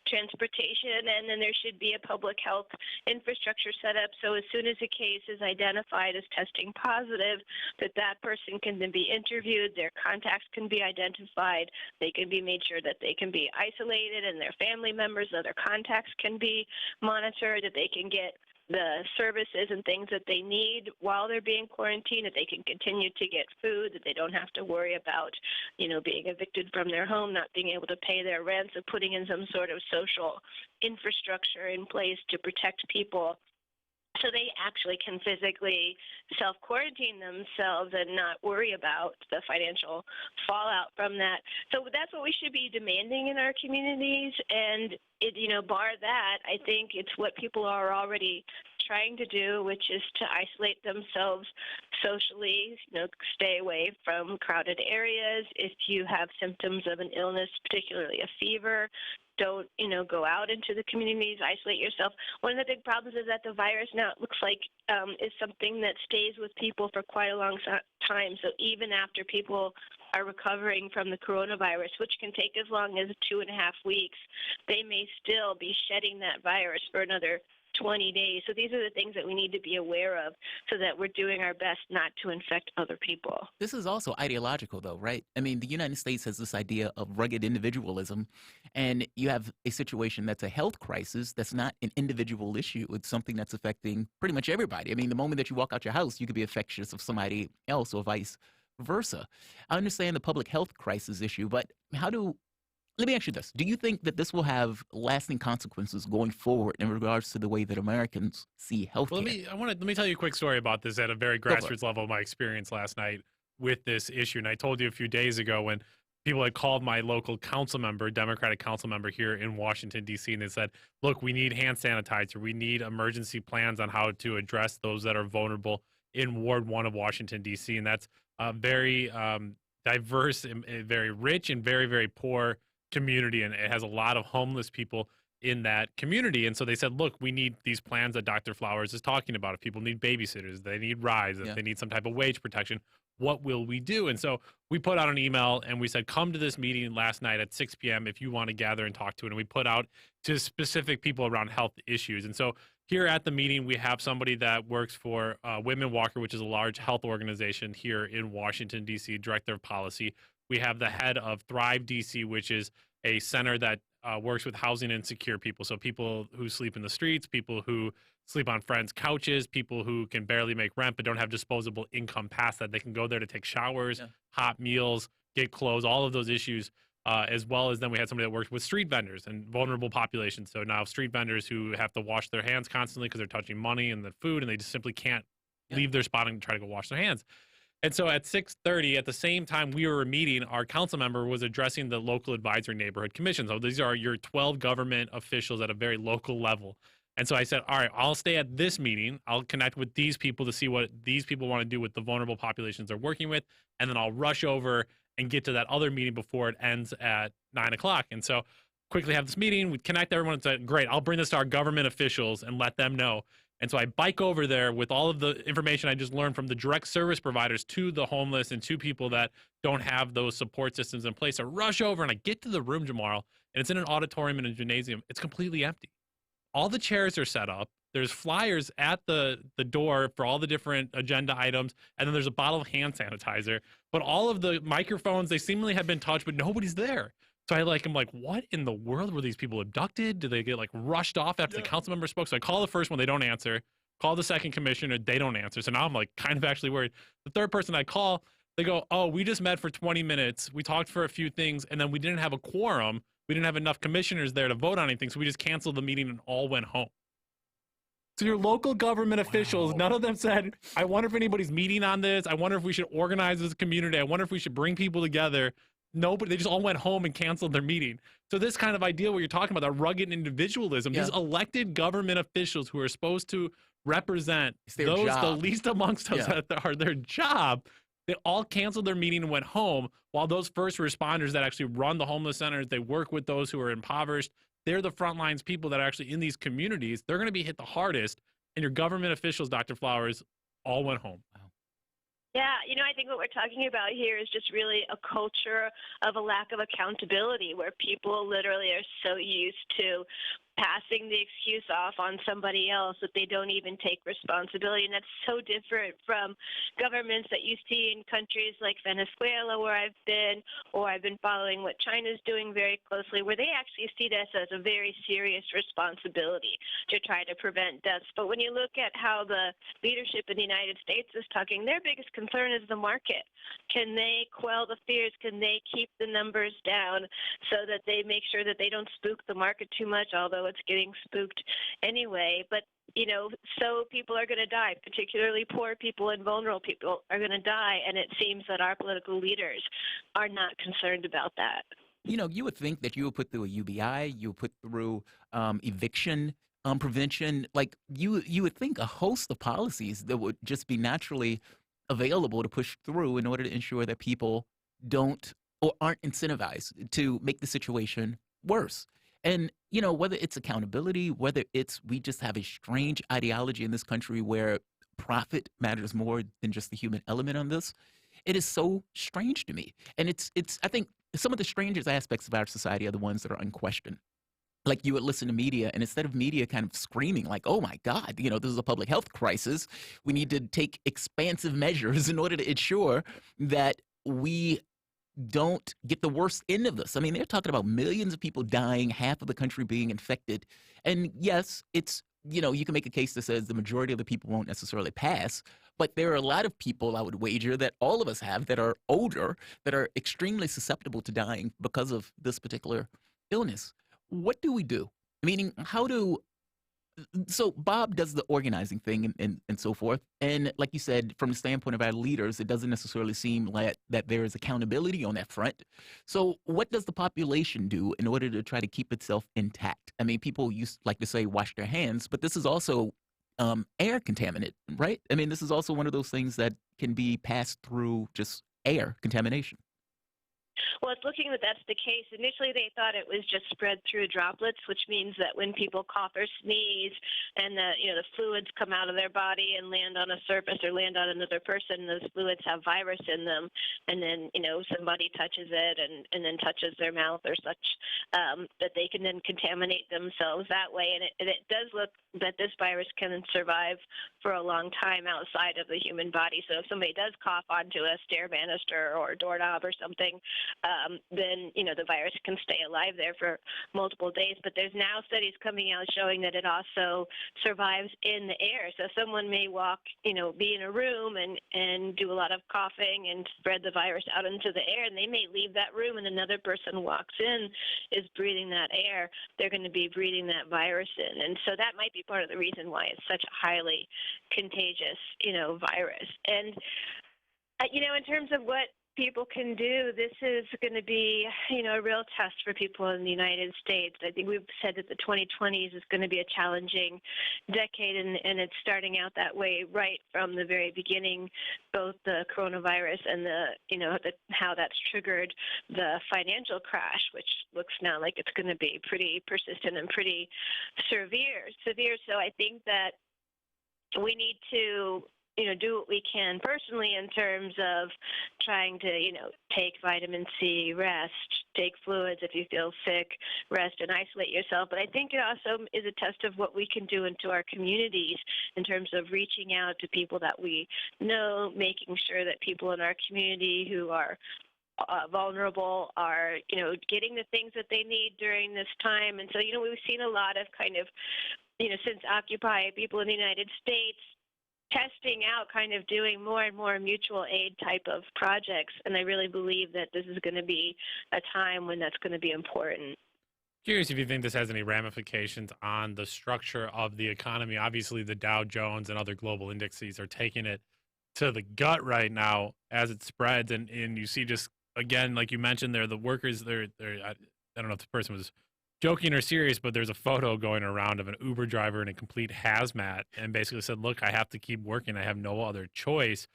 transportation. And then there should be a public health infrastructure set up, so as soon as a case is identified as testing positive, that person can then be interviewed, their contacts can be identified, they can be made sure that they can be isolated, and their family members, other contacts can be monitored, that they can get the services and things that they need while they're being quarantined, that they can continue to get food, that they don't have to worry about, being evicted from their home, not being able to pay their rent, so putting in some sort of social infrastructure in place to protect people so they actually can physically self-quarantine themselves and not worry about the financial fallout from that. So that's what we should be demanding in our communities. And, bar that, I think it's what people are already trying to do, which is to isolate themselves socially, stay away from crowded areas. If you have symptoms of an illness, particularly a fever, don't, go out into the communities, isolate yourself. One of the big problems is that the virus now, it looks like, is something that stays with people for quite a long time. So even after people are recovering from the coronavirus, which can take as long as 2.5 weeks, they may still be shedding that virus for another 20 days. So these are the things that we need to be aware of so that we're doing our best not to infect other people. This is also ideological, though, right? I mean, the United States has this idea of rugged individualism, and you have a situation that's a health crisis that's not an individual issue. It's something that's affecting pretty much everybody. I mean, the moment that you walk out your house, you could be infectious of somebody else or vice versa. I understand the public health crisis issue, but let me ask you this. Do you think that this will have lasting consequences going forward in regards to the way that Americans see healthcare? Well, let me tell you a quick story about this at a very grassroots level, my experience last night with this issue. And I told you a few days ago when people had called my local council member, Democratic council member here in Washington, D.C., and they said, look, we need hand sanitizer. We need emergency plans on how to address those that are vulnerable in Ward 1 of Washington, D.C. And that's a very diverse and very rich and very, very poor community, and it has a lot of homeless people in that community. And so they said, look, we need these plans that Dr. Flowers is talking about. If people need babysitters, they need rides, if they need some type of wage protection, what will we do? And so we put out an email and we said, come to this meeting last night at 6 p.m. if you want to gather and talk to it. And we put out to specific people around health issues. And so here at the meeting, we have somebody that works for Women Walker, which is a large health organization here in Washington, D.C., director of policy. We have the head of Thrive DC, which is a center that works with housing insecure people. So people who sleep in the streets, people who sleep on friends' couches, people who can barely make rent but don't have disposable income past that. They can go there to take showers, hot meals, get clothes, all of those issues, as well as then we had somebody that worked with street vendors and vulnerable populations. So now street vendors who have to wash their hands constantly because they're touching money and the food, and they just simply can't leave their spot and try to go wash their hands. And so at 6:30, at the same time we were meeting, our council member was addressing the local advisory neighborhood commission. So these are your 12 government officials at a very local level. And so I said, all right, I'll stay at this meeting. I'll connect with these people to see what these people want to do with the vulnerable populations they're working with. And then I'll rush over and get to that other meeting before it ends at 9 o'clock. And so quickly have this meeting. We connect everyone and say, great, I'll bring this to our government officials and let them know. And so I bike over there with all of the information I just learned from the direct service providers to the homeless and to people that don't have those support systems in place. I rush over and I get to the room, Jamarl, and it's in an auditorium and a gymnasium. It's completely empty. All the chairs are set up. There's flyers at the door for all the different agenda items, and then there's a bottle of hand sanitizer. But all of the microphones, they seemingly have been touched, but nobody's there. So I'm like, what in the world? Were these people abducted? Did they get like rushed off after the council member spoke? So I call the first one, they don't answer. Call the second commissioner, they don't answer. So now I'm like kind of actually worried. The third person I call, they go, oh, we just met for 20 minutes. We talked for a few things, and then we didn't have a quorum. We didn't have enough commissioners there to vote on anything, so we just canceled the meeting and all went home. So your local government officials, none of them said, I wonder if anybody's meeting on this. I wonder if we should organize as a community. I wonder if we should bring people together. Nobody, they just all went home and canceled their meeting. So this kind of idea what you're talking about, that rugged individualism, these elected government officials who are supposed to represent those, the least amongst us that are their job, they all canceled their meeting and went home, while those first responders that actually run the homeless centers, they work with those who are impoverished. They're the front lines people that are actually in these communities. They're going to be hit the hardest. And your government officials, Dr. Flowers, all went home. Yeah, I think what we're talking about here is just really a culture of a lack of accountability where people literally are so used to passing the excuse off on somebody else that they don't even take responsibility. And that's so different from governments that you see in countries like Venezuela, where I've been, or I've been following what China's doing very closely, where they actually see this as a very serious responsibility to try to prevent deaths. But when you look at how the leadership in the United States is talking, their biggest concern is the market. Can they quell the fears? Can they keep the numbers down so that they make sure that they don't spook the market too much, although it's getting spooked anyway? But so people are going to die, particularly poor people and vulnerable people are going to die, and it seems that our political leaders are not concerned about that. You would think that you would put through a UBI, you would put through eviction prevention. Like you would think a host of policies that would just be naturally available to push through in order to ensure that people don't or aren't incentivized to make the situation worse. And, whether it's accountability, whether it's we just have a strange ideology in this country where profit matters more than just the human element on this, it is so strange to me. And it's I think some of the strangest aspects of our society are the ones that are unquestioned. Like you would listen to media, and instead of media kind of screaming like, oh my God, this is a public health crisis, we need to take expansive measures in order to ensure that we don't get the worst end of this. I mean, they're talking about millions of people dying, half of the country being infected. And yes, it's, you can make a case that says the majority of the people won't necessarily pass, but there are a lot of people, I would wager, that all of us have that are older, that are extremely susceptible to dying because of this particular illness. What do we do? Meaning, so Bob does the organizing thing and so forth. And like you said, from the standpoint of our leaders, it doesn't necessarily seem like that there is accountability on that front. So what does the population do in order to try to keep itself intact? I mean, people used like to say wash their hands, but this is also air contaminant, right? I mean, this is also one of those things that can be passed through just air contamination. Well, it's looking that that's the case. Initially, they thought it was just spread through droplets, which means that when people cough or sneeze and the fluids come out of their body and land on a surface or land on another person, those fluids have virus in them, and then somebody touches it and then touches their mouth or such, that they can then contaminate themselves that way. And it does look that this virus can survive for a long time outside of the human body. So if somebody does cough onto a stair banister or a doorknob or something, then the virus can stay alive there for multiple days. But there's now studies coming out showing that it also survives in the air. So someone may walk, be in a room and do a lot of coughing and spread the virus out into the air, and they may leave that room and another person walks in, is breathing that air. They're going to be breathing that virus in. And so that might be part of the reason why it's such a highly contagious, virus. And, in terms of what people can do. This is going to be, a real test for people in the United States. I think we've said that the 2020s is going to be a challenging decade, and it's starting out that way right from the very beginning, both the coronavirus and how that's triggered the financial crash, which looks now like it's going to be pretty persistent and pretty severe. So I think that we need to do what we can personally in terms of trying to, take vitamin C, rest, take fluids if you feel sick, rest and isolate yourself. But I think it also is a test of what we can do into our communities in terms of reaching out to people that we know, making sure that people in our community who are vulnerable are, getting the things that they need during this time. And so, we've seen a lot of kind of, since Occupy, people in the United States testing out, kind of doing more and more mutual aid type of projects. And I really believe that this is going to be a time when that's going to be important. Curious if you think this has any ramifications on the structure of the economy. Obviously, the Dow Jones and other global indexes are taking it to the gut right now as it spreads. And you see just, again, like you mentioned there, the workers, I don't know if the person was joking or serious, but there's a photo going around of an Uber driver in a complete hazmat and basically said, look, I have to keep working. I have no other choice.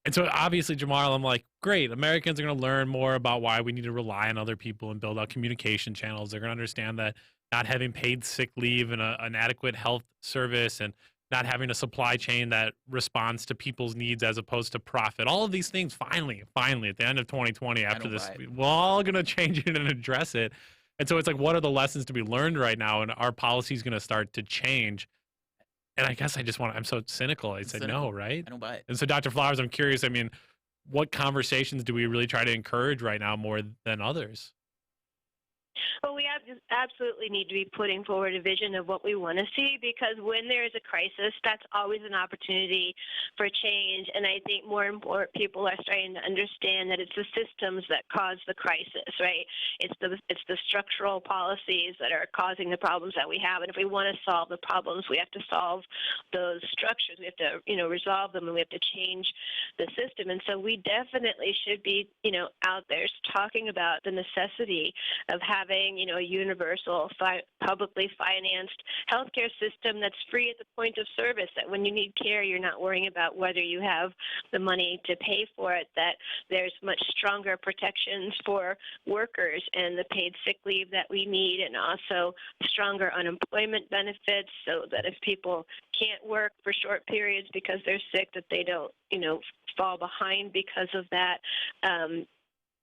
And so obviously, Jamarl, I'm like, great, Americans are going to learn more about why we need to rely on other people and build out communication channels. They're going to understand that not having paid sick leave and an adequate health service and not having a supply chain that responds to people's needs as opposed to profit. All of these things, finally, at the end of 2020, after this, we're all going to change it and address it. And so it's like, what are the lessons to be learned right now? And our policy is going to start to change. And I guess I'm so cynical. I said no, right? I don't buy it. And so, Dr. Flowers, I'm curious, what conversations do we really try to encourage right now more than others? Well, we absolutely need to be putting forward a vision of what we want to see, because when there is a crisis, that's always an opportunity for change. And I think more and more people are starting to understand that it's the systems that cause the crisis, right? It's the structural policies that are causing the problems that we have. And if we want to solve the problems, we have to solve those structures. We have to, resolve them, and we have to change the system. And so we definitely should be, out there talking about the necessity of having, a universal, publicly financed healthcare system that's free at the point of service, that when you need care, you're not worrying about whether you have the money to pay for it, that there's much stronger protections for workers and the paid sick leave that we need, and also stronger unemployment benefits so that if people can't work for short periods because they're sick, that they don't, fall behind because of that.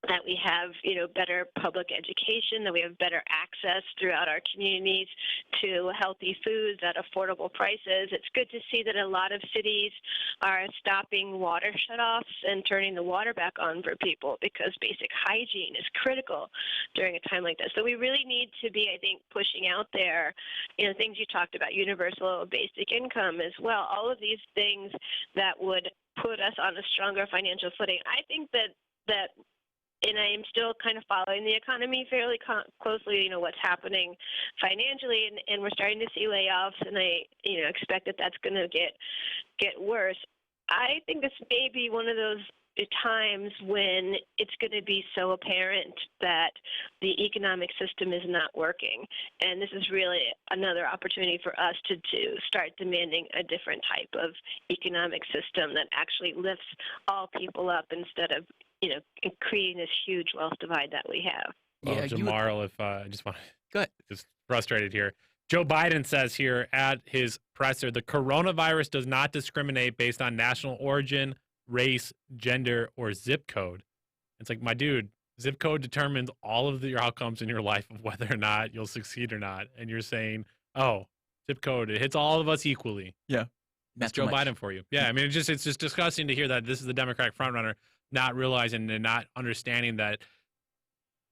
That we have, better public education, that we have better access throughout our communities to healthy foods at affordable prices. It's good to see that a lot of cities are stopping water shutoffs and turning the water back on for people, because basic hygiene is critical during a time like this. So we really need to be, I think, pushing out there, things you talked about, universal basic income as well, all of these things that would put us on a stronger financial footing. I think that and I am still kind of following the economy fairly closely, what's happening financially, and we're starting to see layoffs, and I, expect that that's going to get worse. I think this may be one of those times when it's going to be so apparent that the economic system is not working. And this is really another opportunity for us to start demanding a different type of economic system that actually lifts all people up instead of, creating this huge wealth divide that we have. Well, Jamarl, if I just want to go ahead, just frustrated here. Joe Biden says here at his presser, the coronavirus does not discriminate based on national origin, race, gender, or zip code. It's like, my dude, zip code determines all of your outcomes in your life of whether or not you'll succeed or not. And you're saying, oh, zip code, it hits all of us equally. Yeah. That's Joe Biden for you. Yeah, it's just disgusting to hear that this is the Democratic frontrunner not realizing and not understanding that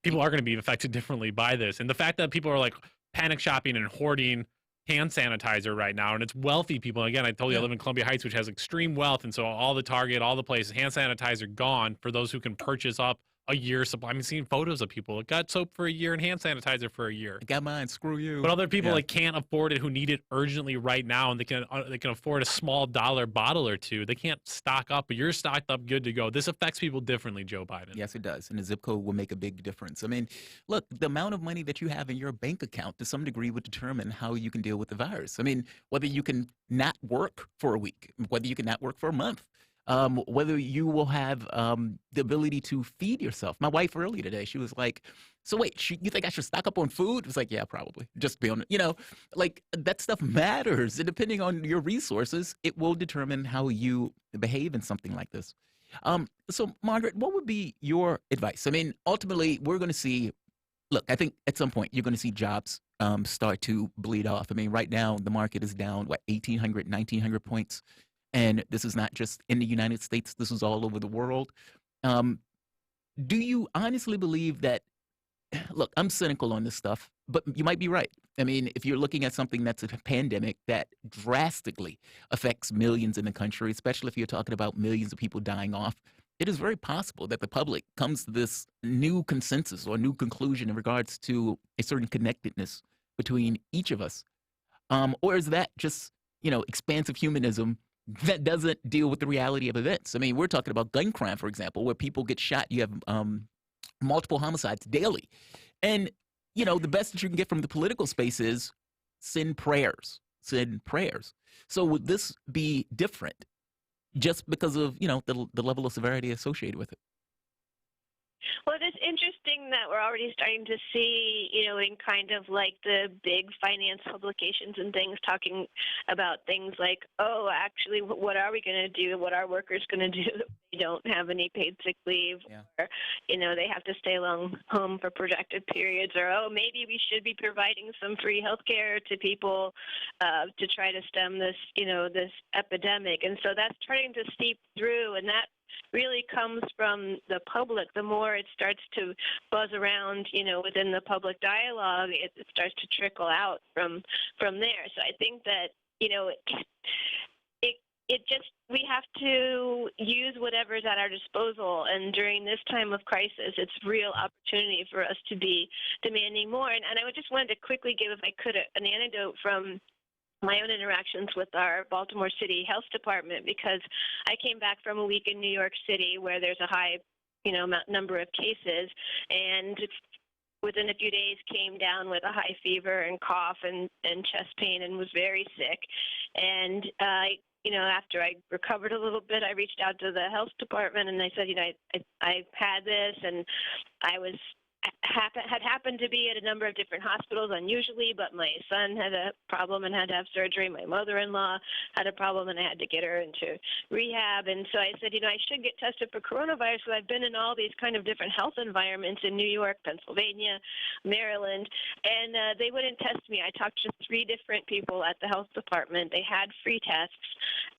people are going to be affected differently by this. And the fact that people are like panic shopping and hoarding hand sanitizer right now, and it's wealthy people. And again, I told you I live in Columbia Heights, which has extreme wealth. And so all the Target, all the places, hand sanitizer gone for those who can purchase up a year's supply. I'm seeing photos of people that got soap for a year and hand sanitizer for a year. I got mine. Screw you. But other people like can't afford it, who need it urgently right now, and they can afford a small dollar bottle or two. They can't stock up, but you're stocked up, good to go. This affects people differently, Joe Biden. Yes, it does, and the zip code will make a big difference. I mean, look, the amount of money that you have in your bank account to some degree would determine how you can deal with the virus. I mean, whether you can not work for a week, whether you can not work for a month. Whether you will have the ability to feed yourself. My wife earlier today, she was like, so wait, you think I should stock up on food? It was like, yeah, probably. Just be on it. You know, like that stuff matters. And depending on your resources, it will determine how you behave in something like this. So, Margaret, what would be your advice? I mean, ultimately, we're going to see, look, I think at some point you're going to see jobs start to bleed off. I mean, right now, the market is down, 1,800, 1,900 points. And this is not just in the United States. This is all over the world. Do you honestly believe that, look, I'm cynical on this stuff, but you might be right. I mean, if you're looking at something that's a pandemic that drastically affects millions in the country, especially if you're talking about millions of people dying off, it is very possible that the public comes to this new consensus or new conclusion in regards to a certain connectedness between each of us. Or is that just, expansive humanism that doesn't deal with the reality of events? I mean, we're talking about gun crime, for example, where people get shot. You have multiple homicides daily. And, the best that you can get from the political space is send prayers. Send prayers. So would this be different just because of, the level of severity associated with it? Well, it's interesting that we're already starting to see, in kind of like the big finance publications and things talking about things like, oh, actually, what are we going to do? What are workers going to do if they don't have any paid sick leave? Yeah. Or, they have to stay home for projected periods. Or, oh, maybe we should be providing some free health care to people to try to stem this, this epidemic. And so that's starting to seep through, and that really comes from the public. The more it starts to buzz around, within the public dialogue, it starts to trickle out from there. So I think that, we have to use whatever's at our disposal. And during this time of crisis, it's real opportunity for us to be demanding more. And I just wanted to quickly give, if I could, an anecdote from my own interactions with our Baltimore City Health Department, because I came back from a week in New York City where there's a high, number of cases, and within a few days came down with a high fever and cough and chest pain and was very sick. And after I recovered a little bit, I reached out to the health department and I said, I had this, and I was had happened to be at a number of different hospitals unusually, but my son had a problem and had to have surgery. My mother-in-law had a problem and I had to get her into rehab. And so I said, I should get tested for coronavirus because I've been in all these kind of different health environments in New York, Pennsylvania, Maryland, and they wouldn't test me. I talked to 3 different people at the health department. They had free tests,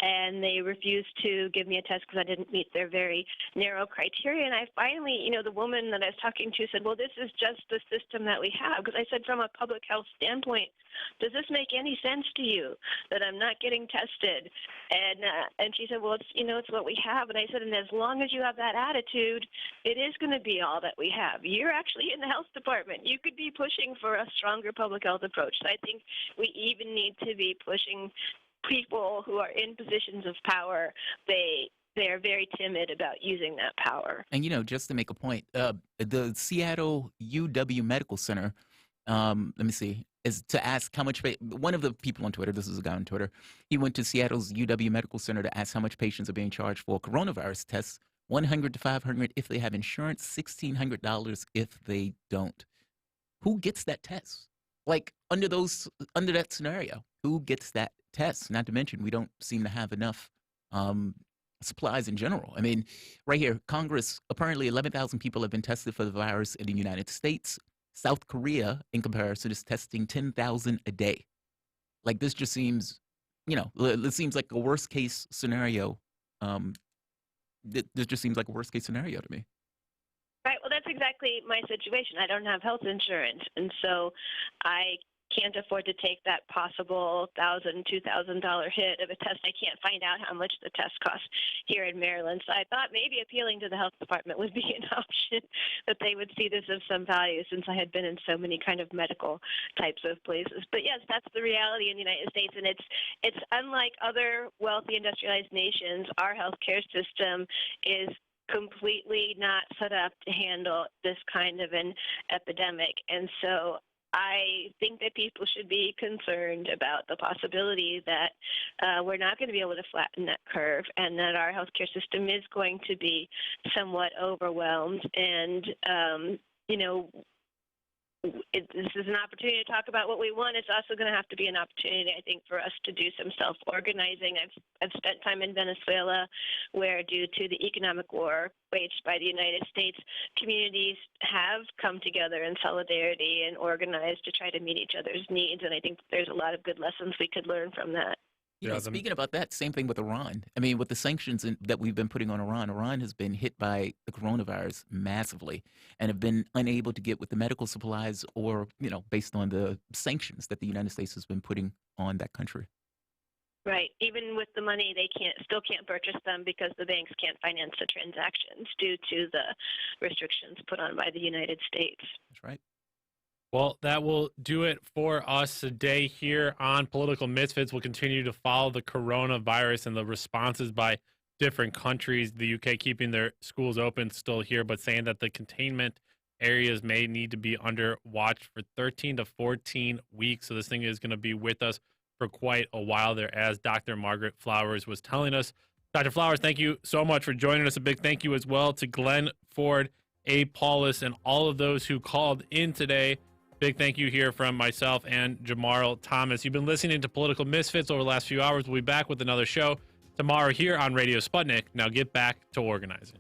and they refused to give me a test because I didn't meet their very narrow criteria. And I finally, the woman that I was talking to said, well, this is just the system that we have. Because I said, from a public health standpoint, does this make any sense to you that I'm not getting tested? And she said, well, it's what we have. And I said, and as long as you have that attitude, it is going to be all that we have. You're actually in the health department. You could be pushing for a stronger public health approach. So I think we even need to be pushing people who are in positions of power. They're very timid about using that power. And, just to make a point, the Seattle UW Medical Center, let me see, is to ask how much, one of the people on Twitter, this is a guy on Twitter, he went to Seattle's UW Medical Center to ask how much patients are being charged for coronavirus tests, $100 to $500 if they have insurance, $1,600 if they don't. Who gets that test? Like, under that scenario, who gets that test? Not to mention, we don't seem to have enough supplies in general. I mean, right here, Congress, apparently 11,000 people have been tested for the virus in the United States. South Korea, in comparison, is testing 10,000 a day. Like, this just seems, it seems like a worst case scenario. This just seems like a worst case scenario to me. Right. Well, that's exactly my situation. I don't have health insurance, and so I can't afford to take that possible $1,000, $2,000 hit of a test. I can't find out how much the test costs here in Maryland. So I thought maybe appealing to the health department would be an option, that they would see this of some value, since I had been in so many kind of medical types of places. But yes, that's the reality in the United States, and it's unlike other wealthy industrialized nations. Our healthcare system is completely not set up to handle this kind of an epidemic. And so I think that people should be concerned about the possibility that we're not going to be able to flatten that curve, and that our healthcare system is going to be somewhat overwhelmed. And, this is an opportunity to talk about what we want. It's also going to have to be an opportunity, I think, for us to do some self-organizing. I've spent time in Venezuela, where due to the economic war waged by the United States, communities have come together in solidarity and organized to try to meet each other's needs. And I think there's a lot of good lessons we could learn from that. Speaking about that, same thing with Iran. I mean, with the sanctions that we've been putting on Iran, Iran has been hit by the coronavirus massively and have been unable to get with the medical supplies or, based on the sanctions that the United States has been putting on that country. Right. Even with the money, they still can't purchase them because the banks can't finance the transactions due to the restrictions put on by the United States. That's right. Well, that will do it for us today here on Political Misfits. We'll continue to follow the coronavirus and the responses by different countries. The UK keeping their schools open still here, but saying that the containment areas may need to be under watch for 13 to 14 weeks. So this thing is going to be with us for quite a while there, as Dr. Margaret Flowers was telling us. Dr. Flowers, thank you so much for joining us. A big thank you as well to Glen, Ford, A. Paulus, and all of those who called in today. Big thank you here from myself and Jamarl Thomas. You've been listening to Political Misfits over the last few hours. We'll be back with another show tomorrow here on Radio Sputnik. Now get back to organizing.